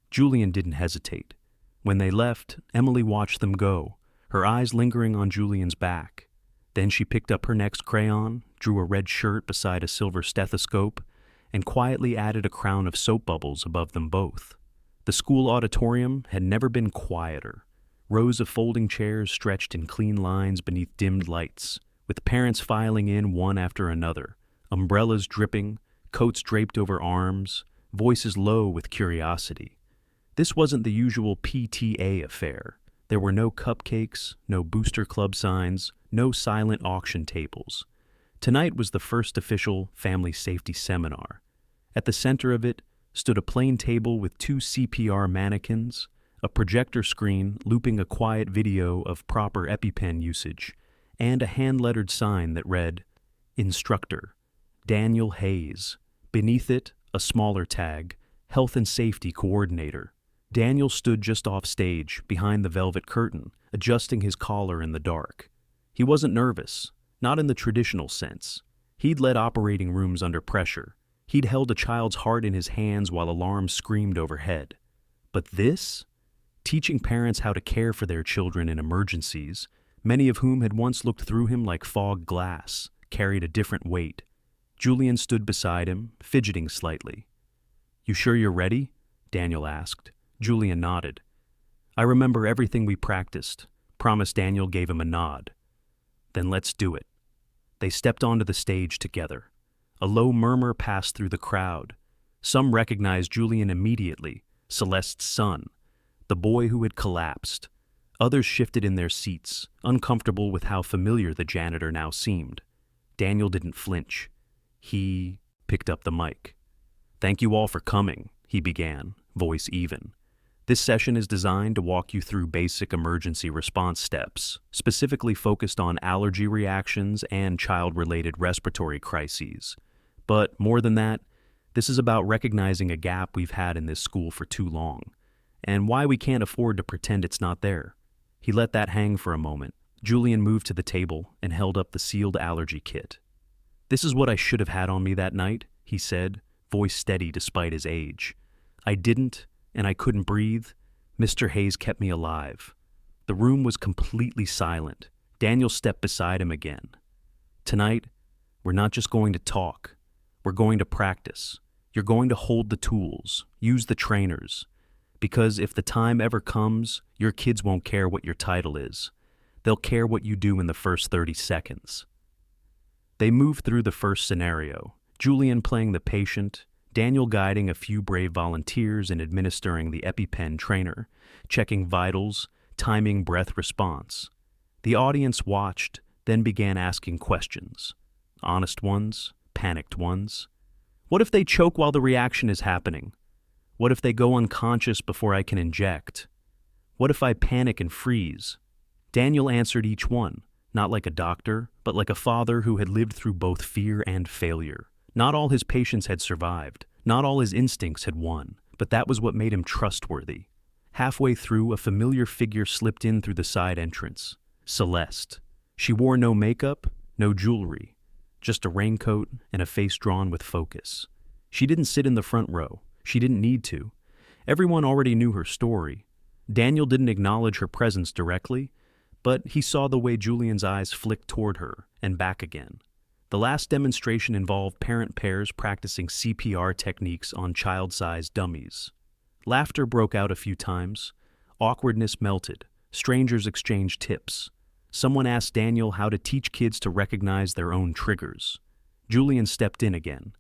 Julian didn't hesitate. When they left, Emily watched them go, her eyes lingering on Julian's back. Then she picked up her next crayon, drew a red shirt beside a silver stethoscope, and quietly added a crown of soap bubbles above them both. The school auditorium had never been quieter. Rows of folding chairs stretched in clean lines beneath dimmed lights, with parents filing in one after another, umbrellas dripping, coats draped over arms, voices low with curiosity. This wasn't the usual PTA affair. There were no cupcakes, no booster club signs, no silent auction tables. Tonight was the first official family safety seminar. At the center of it stood a plain table with 2 CPR mannequins, a projector screen looping a quiet video of proper EpiPen usage, and a hand-lettered sign that read, Instructor, Daniel Hayes. Beneath it, a smaller tag, Health and Safety Coordinator. Daniel stood just off stage, behind the velvet curtain, adjusting his collar in the dark. He wasn't nervous, not in the traditional sense. He'd led operating rooms under pressure. He'd held a child's heart in his hands while alarms screamed overhead. But this? Teaching parents how to care for their children in emergencies, many of whom had once looked through him like fogged glass, carried a different weight. Julian stood beside him, fidgeting slightly. You sure you're ready? Daniel asked. Julian nodded. I remember everything we practiced. Promised. Daniel gave him a nod. Then let's do it. They stepped onto the stage together. A low murmur passed through the crowd. Some recognized Julian immediately, Celeste's son, the boy who had collapsed. Others shifted in their seats, uncomfortable with how familiar the janitor now seemed. Daniel didn't flinch. He picked up the mic. Thank you all for coming, he began, voice even. This session is designed to walk you through basic emergency response steps, specifically focused on allergy reactions and child-related respiratory crises. But more than that, this is about recognizing a gap we've had in this school for too long, and why we can't afford to pretend it's not there. He let that hang for a moment. Julian moved to the table and held up the sealed allergy kit. This is what I should have had on me that night, he said, voice steady despite his age. I didn't, and I couldn't breathe. Mr. Hayes kept me alive. The room was completely silent. Daniel stepped beside him again. Tonight, we're not just going to talk. We're going to practice. You're going to hold the tools, use the trainers. Because if the time ever comes, your kids won't care what your title is. They'll care what you do in the first 30 seconds. They moved through the first scenario, Julian playing the patient, Daniel guiding a few brave volunteers and administering the EpiPen trainer, checking vitals, timing breath response. The audience watched, then began asking questions. Honest ones, panicked ones. What if they choke while the reaction is happening? What if they go unconscious before I can inject? What if I panic and freeze? Daniel answered each one, not like a doctor, but like a father who had lived through both fear and failure. Not all his patients had survived, not all his instincts had won, but that was what made him trustworthy. Halfway through, a familiar figure slipped in through the side entrance. Celeste. She wore no makeup, no jewelry, just a raincoat and a face drawn with focus. She didn't sit in the front row. She didn't need to. Everyone already knew her story. Daniel didn't acknowledge her presence directly, but he saw the way Julian's eyes flicked toward her and back again. The last demonstration involved parent pairs practicing CPR techniques on child-sized dummies. Laughter broke out a few times. Awkwardness melted. Strangers exchanged tips. Someone asked Daniel how to teach kids to recognize their own triggers. Julian stepped in again.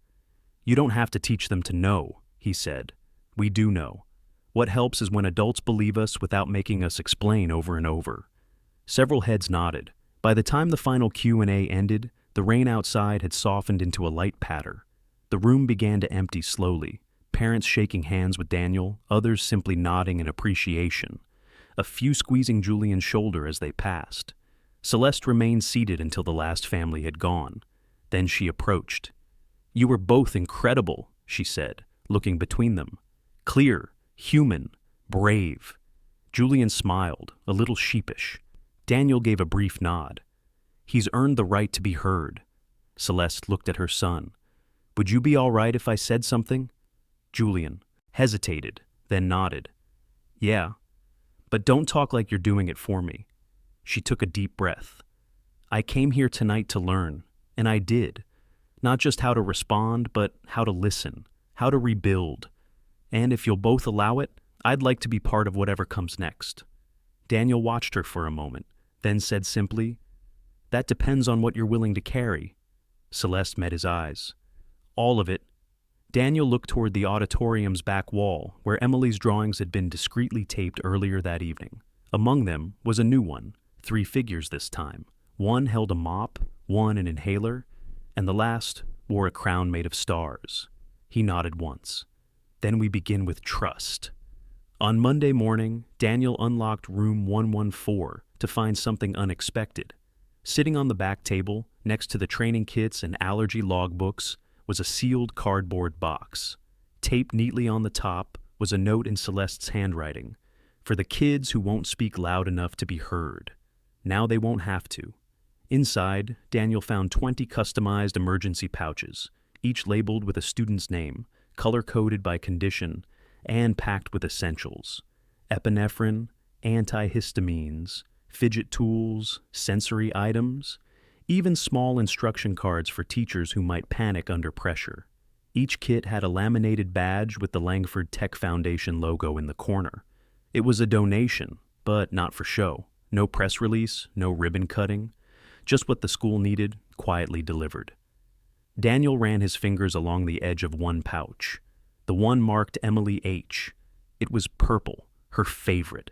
"You don't have to teach them to know," he said. "We do know. What helps is when adults believe us without making us explain over and over." Several heads nodded. By the time the final Q&A ended, the rain outside had softened into a light patter. The room began to empty slowly, parents shaking hands with Daniel, others simply nodding in appreciation, a few squeezing Julian's shoulder as they passed. Celeste remained seated until the last family had gone. Then she approached. "You were both incredible," she said, looking between them. "Clear, human, brave." Julian smiled, a little sheepish. Daniel gave a brief nod. "He's earned the right to be heard." Celeste looked at her son. "Would you be all right if I said something?" Julian hesitated, then nodded. "Yeah, but don't talk like you're doing it for me." She took a deep breath. "I came here tonight to learn, and I did. Not just how to respond, but how to listen, how to rebuild. And if you'll both allow it, I'd like to be part of whatever comes next." Daniel watched her for a moment, then said simply, "That depends on what you're willing to carry." Celeste met his eyes. "All of it." Daniel looked toward the auditorium's back wall, where Emily's drawings had been discreetly taped earlier that evening. Among them was a new one, 3 figures this time. One held a mop, one an inhaler, and the last wore a crown made of stars. He nodded once. "Then we begin with trust." On Monday morning, Daniel unlocked room 114 to find something unexpected. Sitting on the back table, next to the training kits and allergy logbooks, was a sealed cardboard box. Taped neatly on the top was a note in Celeste's handwriting. "For the kids who won't speak loud enough to be heard. Now they won't have to." Inside, Daniel found 20 customized emergency pouches, each labeled with a student's name, color-coded by condition, and packed with essentials: epinephrine, antihistamines, fidget tools, sensory items, even small instruction cards for teachers who might panic under pressure. Each kit had a laminated badge with the Langford Tech Foundation logo in the corner. It was a donation, but not for show. No press release, no ribbon cutting, just what the school needed, quietly delivered. Daniel ran his fingers along the edge of one pouch. The one marked Emily H. It was purple, her favorite.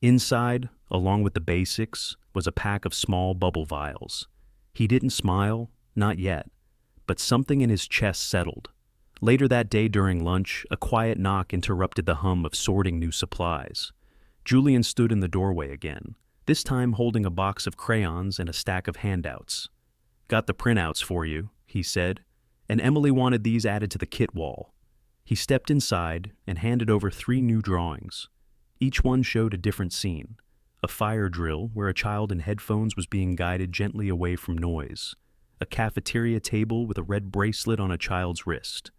Inside, along with the basics, was a pack of small bubble vials. He didn't smile, not yet, but something in his chest settled. Later that day during lunch, a quiet knock interrupted the hum of sorting new supplies. Julian stood in the doorway again, this time holding a box of crayons and a stack of handouts. "Got the printouts for you," he said, "and Emily wanted these added to the kit wall." He stepped inside and handed over 3 new drawings. Each one showed a different scene: a fire drill where a child in headphones was being guided gently away from noise, a cafeteria table with a red bracelet on a child's wrist,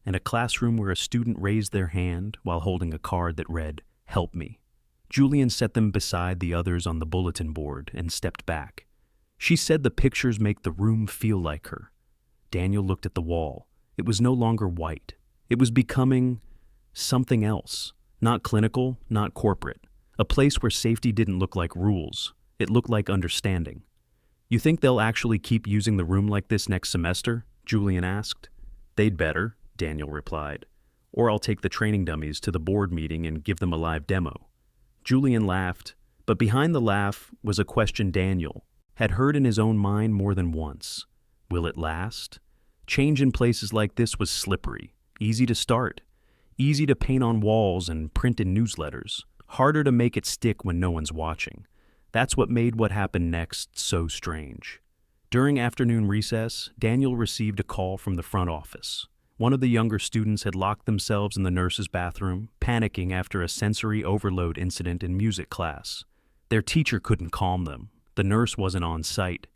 and a classroom where a student raised their hand while holding a card that read, "Help me." Julian set them beside the others on the bulletin board and stepped back. "She said the pictures make the room feel like her." Daniel looked at the wall. It was no longer white. It was becoming something else. Not clinical, not corporate. A place where safety didn't look like rules. It looked like understanding. "You think they'll actually keep using the room like this next semester?" Julian asked. "They'd better," Daniel replied. "Or I'll take the training dummies to the board meeting and give them a live demo." Julian laughed, but behind the laugh was a question Daniel had heard in his own mind more than once. Will it last? Change in places like this was slippery, easy to start, easy to paint on walls and print in newsletters, harder to make it stick when no one's watching. That's what made what happened next so strange. During afternoon recess, Daniel received a call from the front office. One of the younger students had locked themselves in the nurse's bathroom, panicking after a sensory overload incident in music class. Their teacher couldn't calm them. The nurse wasn't on site.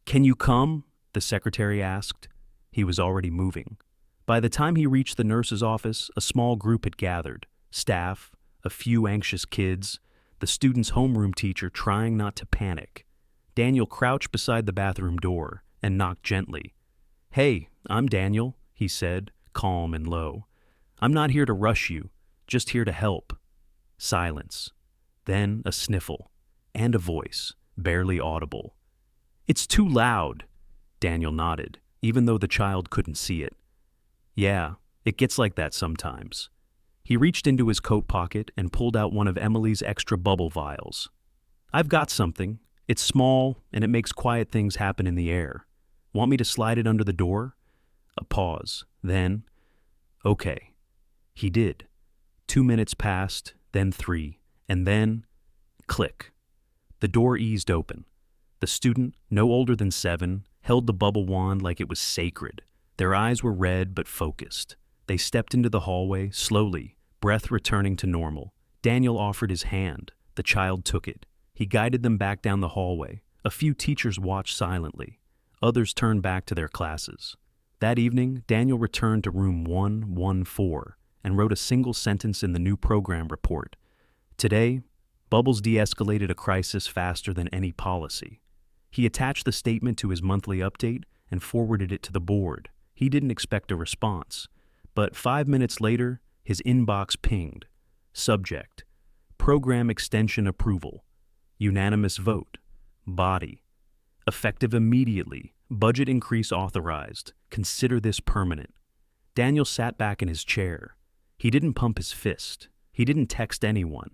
"Can you come?" the secretary asked. He was already moving. By the time he reached the nurse's office, a small group had gathered. Staff, a few anxious kids, the student's homeroom teacher trying not to panic. Daniel crouched beside the bathroom door and knocked gently. "Hey, I'm Daniel," he said, calm and low. "I'm not here to rush you, just here to help." Silence. Then a sniffle, and a voice, barely audible. "It's too loud." Daniel nodded, even though the child couldn't see it. "Yeah, it gets like that sometimes." He reached into his coat pocket and pulled out one of Emily's extra bubble vials. "I've got something. It's small, and it makes quiet things happen in the air. Want me to slide it under the door?" A pause. Then, "Okay." He did. 2 minutes passed, then 3, and then, click. The door eased open. The student, no older than 7, held the bubble wand like it was sacred. Their eyes were red but focused. They stepped into the hallway, slowly, breath returning to normal. Daniel offered his hand. The child took it. He guided them back down the hallway. A few teachers watched silently. Others turned back to their classes. That evening, Daniel returned to room 114 and wrote a single sentence in the new program report. Today, Bubbles de-escalated a crisis faster than any policy. He attached the statement to his monthly update and forwarded it to the board. He didn't expect a response, but 5 minutes later, his inbox pinged. Subject: Program Extension Approval. Unanimous vote. Body: Effective immediately. Budget increase authorized. Consider this permanent. Daniel sat back in his chair. He didn't pump his fist. He didn't text anyone.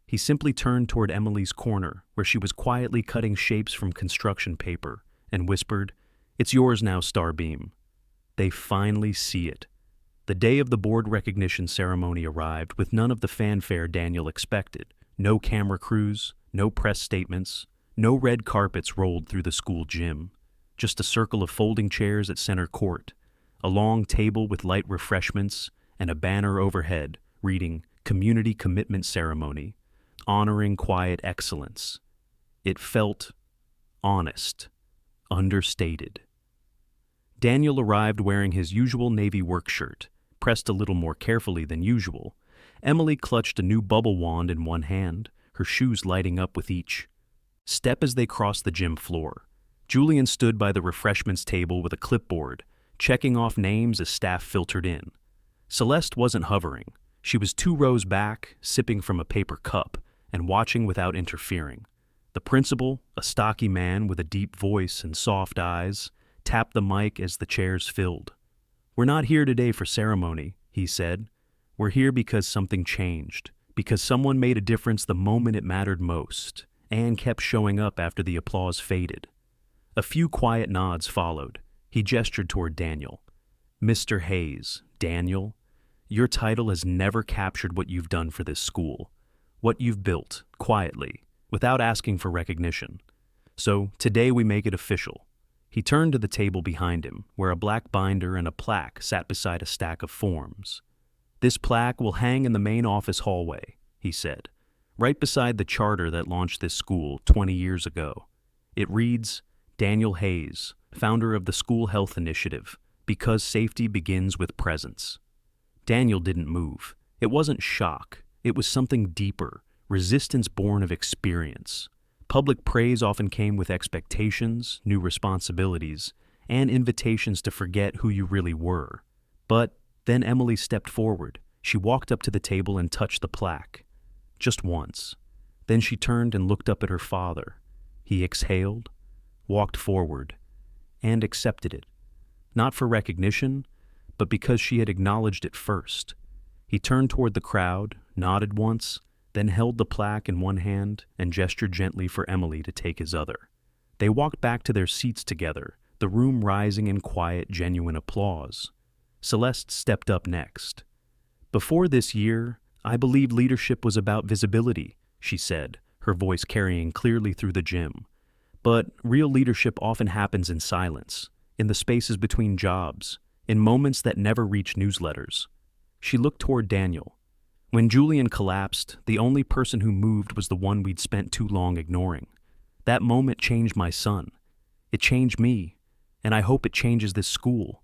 He simply turned toward Emily's corner, where she was quietly cutting shapes from construction paper, and whispered, "It's yours now, Starbeam." They finally see it. The day of the board recognition ceremony arrived with none of the fanfare Daniel expected. No camera crews, no press statements, no red carpets rolled through the school gym. Just a circle of folding chairs at center court, a long table with light refreshments, and a banner overhead reading Community Commitment Ceremony, honoring quiet excellence. It felt honest, understated. Daniel arrived wearing his usual navy work shirt, pressed a little more carefully than usual. Emily clutched a new bubble wand in one hand, her shoes lighting up with each step as they crossed the gym floor. Julian stood by the refreshments table with a clipboard, checking off names as staff filtered in. Celeste wasn't hovering. She was 2 rows back, sipping from a paper cup, and watching without interfering. The principal, a stocky man with a deep voice and soft eyes, tapped the mic as the chairs filled. "We're not here today for ceremony," he said. "We're here because something changed, because someone made a difference the moment it mattered most, and kept showing up after the applause faded." A few quiet nods followed. He gestured toward Daniel. "Mr. Hayes, Daniel, your title has never captured what you've done for this school, what you've built, quietly, without asking for recognition. So today we make it official." He turned to the table behind him, where a black binder and a plaque sat beside a stack of forms. "This plaque will hang in the main office hallway," he said, "right beside the charter that launched this school 20 years ago. It reads, Daniel Hayes, founder of the School Health Initiative, because safety begins with presence." Daniel didn't move. It wasn't shock. It was something deeper, resistance born of experience. Public praise often came with expectations, new responsibilities, and invitations to forget who you really were. But then Emily stepped forward. She walked up to the table and touched the plaque. Just once. Then she turned and looked up at her father. He exhaled, walked forward, and accepted it. Not for recognition, but because she had acknowledged it first. He turned toward the crowd, nodded once, then held the plaque in one hand and gestured gently for Emily to take his other. They walked back to their seats together, the room rising in quiet, genuine applause. Celeste stepped up next. "Before this year, I believed leadership was about visibility," she said, her voice carrying clearly through the gym. "But real leadership often happens in silence, in the spaces between jobs, in moments that never reach newsletters." She looked toward Daniel. "When Julian collapsed, the only person who moved was the one we'd spent too long ignoring. That moment changed my son. It changed me, and I hope it changes this school."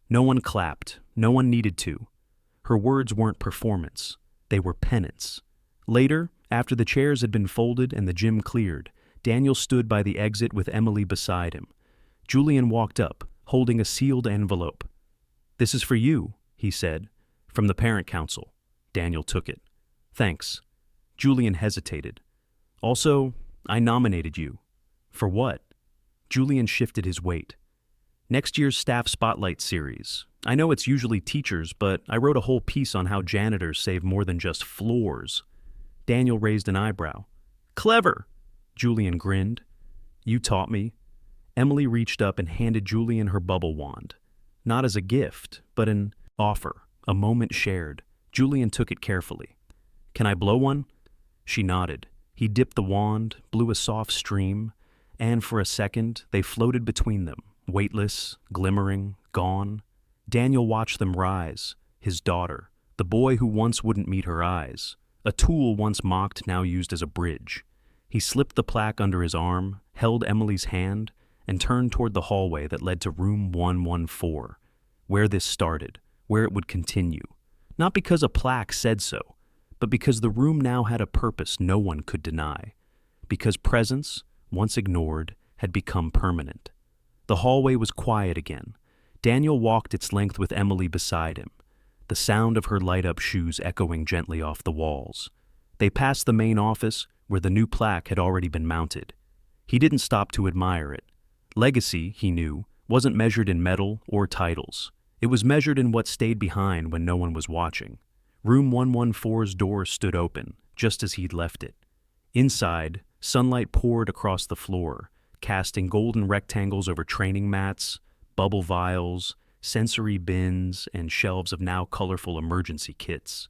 No one clapped. No one needed to. Her words weren't performance. They were penance. Later, after the chairs had been folded and the gym cleared, Daniel stood by the exit with Emily beside him. Julian walked up, holding a sealed envelope. "This is for you," he said, "from the parent council." Daniel took it. "Thanks." Julian hesitated. "Also, I nominated you." "For what?" Julian shifted his weight. "Next year's staff spotlight series. I know it's usually teachers, but I wrote a whole piece on how janitors save more than just floors." Daniel raised an eyebrow. "Clever!" Julian grinned. "You taught me." Emily reached up and handed Julian her bubble wand. Not as a gift, but an offer, a moment shared. Julian took it carefully. "Can I blow one?" She nodded. He dipped the wand, blew a soft stream, and for a second they floated between them, weightless, glimmering, gone. Daniel watched them rise, his daughter, the boy who once wouldn't meet her eyes, a tool once mocked, now used as a bridge. He slipped the plaque under his arm, held Emily's hand, and turned toward the hallway that led to room 114, where this started, where it would continue. Not because a plaque said so, but because the room now had a purpose no one could deny. Because presence, once ignored, had become permanent. The hallway was quiet again. Daniel walked its length with Emily beside him, the sound of her light-up shoes echoing gently off the walls. They passed the main office, where the new plaque had already been mounted. He didn't stop to admire it. Legacy, he knew, wasn't measured in medal or titles. It was measured in what stayed behind when no one was watching. Room 114's door stood open, just as he'd left it. Inside, sunlight poured across the floor, casting golden rectangles over training mats, bubble vials, sensory bins, and shelves of now colorful emergency kits.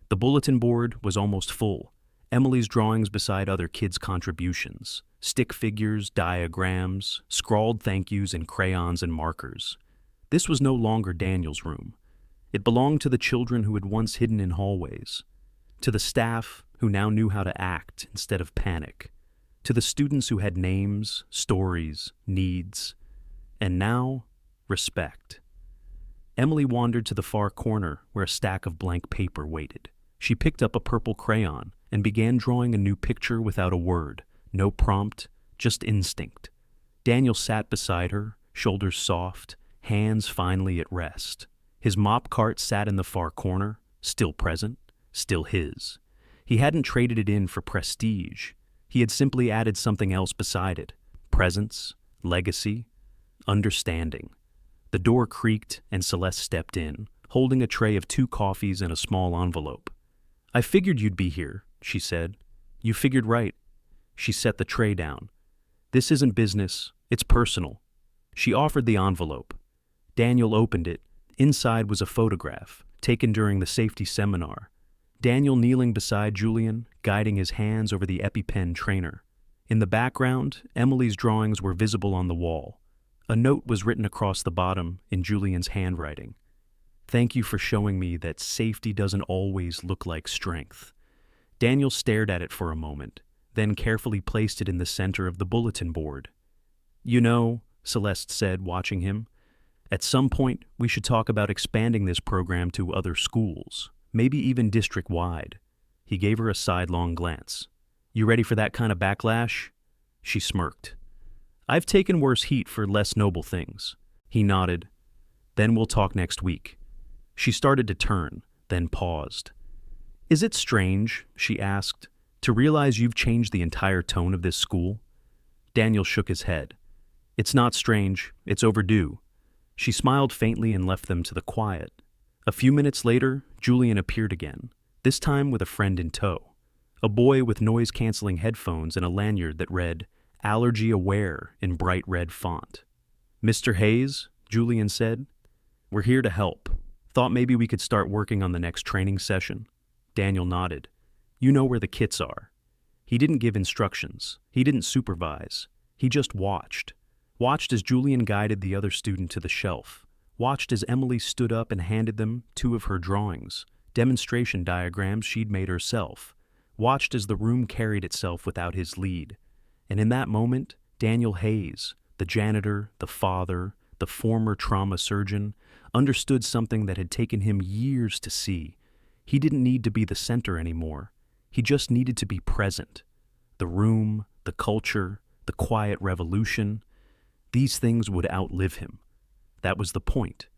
The bulletin board was almost full, Emily's drawings beside other kids' contributions, stick figures, diagrams, scrawled thank yous in crayons and markers. This was no longer Daniel's room. It belonged to the children who had once hidden in hallways, to the staff who now knew how to act instead of panic, to the students who had names, stories, needs, and now, respect. Emily wandered to the far corner where a stack of blank paper waited. She picked up a purple crayon and began drawing a new picture without a word, no prompt, just instinct. Daniel sat beside her, shoulders soft, hands finally at rest. His mop cart sat in the far corner, still present, still his. He hadn't traded it in for prestige. He had simply added something else beside it: presence, legacy, understanding. The door creaked and Celeste stepped in, holding a tray of 2 coffees and a small envelope. "I figured you'd be here," she said. "You figured right." She set the tray down. "This isn't business, it's personal." She offered the envelope. Daniel opened it. Inside was a photograph, taken during the safety seminar. Daniel kneeling beside Julian, guiding his hands over the EpiPen trainer. In the background, Emily's drawings were visible on the wall. A note was written across the bottom in Julian's handwriting. "Thank you for showing me that safety doesn't always look like strength." Daniel stared at it for a moment, then carefully placed it in the center of the bulletin board. "You know," Celeste said, watching him, "at some point we should talk about expanding this program to other schools, maybe even district-wide." He gave her a sidelong glance. "You ready for that kind of backlash?" She smirked. "I've taken worse heat for less noble things." He nodded. "Then we'll talk next week." She started to turn, then paused. "Is it strange," she asked, "to realize you've changed the entire tone of this school?" Daniel shook his head. It's not strange, it's overdue. She smiled faintly and left them to the quiet. A few minutes later, Julian appeared again, this time with a friend in tow. A boy with noise-canceling headphones and a lanyard that read, "Allergy Aware" in bright red font. "Mr. Hayes," Julian said, "we're here to help. Thought maybe we could start working on the next training session." Daniel nodded. "You know where the kits are." He didn't give instructions. He didn't supervise. He just watched. Watched as Julian guided the other student to the shelf. Watched as Emily stood up and handed them two of her drawings, demonstration diagrams she'd made herself. Watched as the room carried itself without his lead. And in that moment, Daniel Hayes, the janitor, the father, the former trauma surgeon, understood something that had taken him years to see. He didn't need to be the center anymore. He just needed to be present. The room, the culture, the quiet revolution, these things would outlive him. That was the point.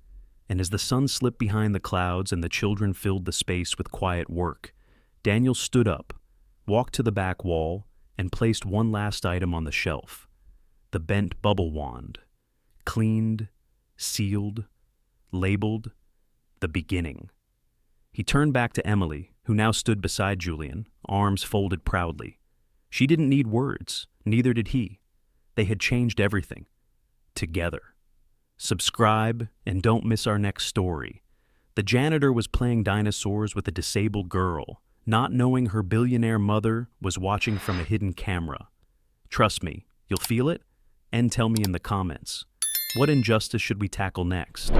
And as the sun slipped behind the clouds and the children filled the space with quiet work, Daniel stood up, walked to the back wall, and placed one last item on the shelf. The bent bubble wand. Cleaned, sealed, labeled, the beginning. He turned back to Emily, who now stood beside Julian, arms folded proudly. She didn't need words, neither did he. They had changed everything. Together. Subscribe and don't miss our next story. The janitor was playing dinosaurs with a disabled girl, not knowing her billionaire mother was watching from a hidden camera. Trust me, you'll feel it, and tell me in the comments. What injustice should we tackle next?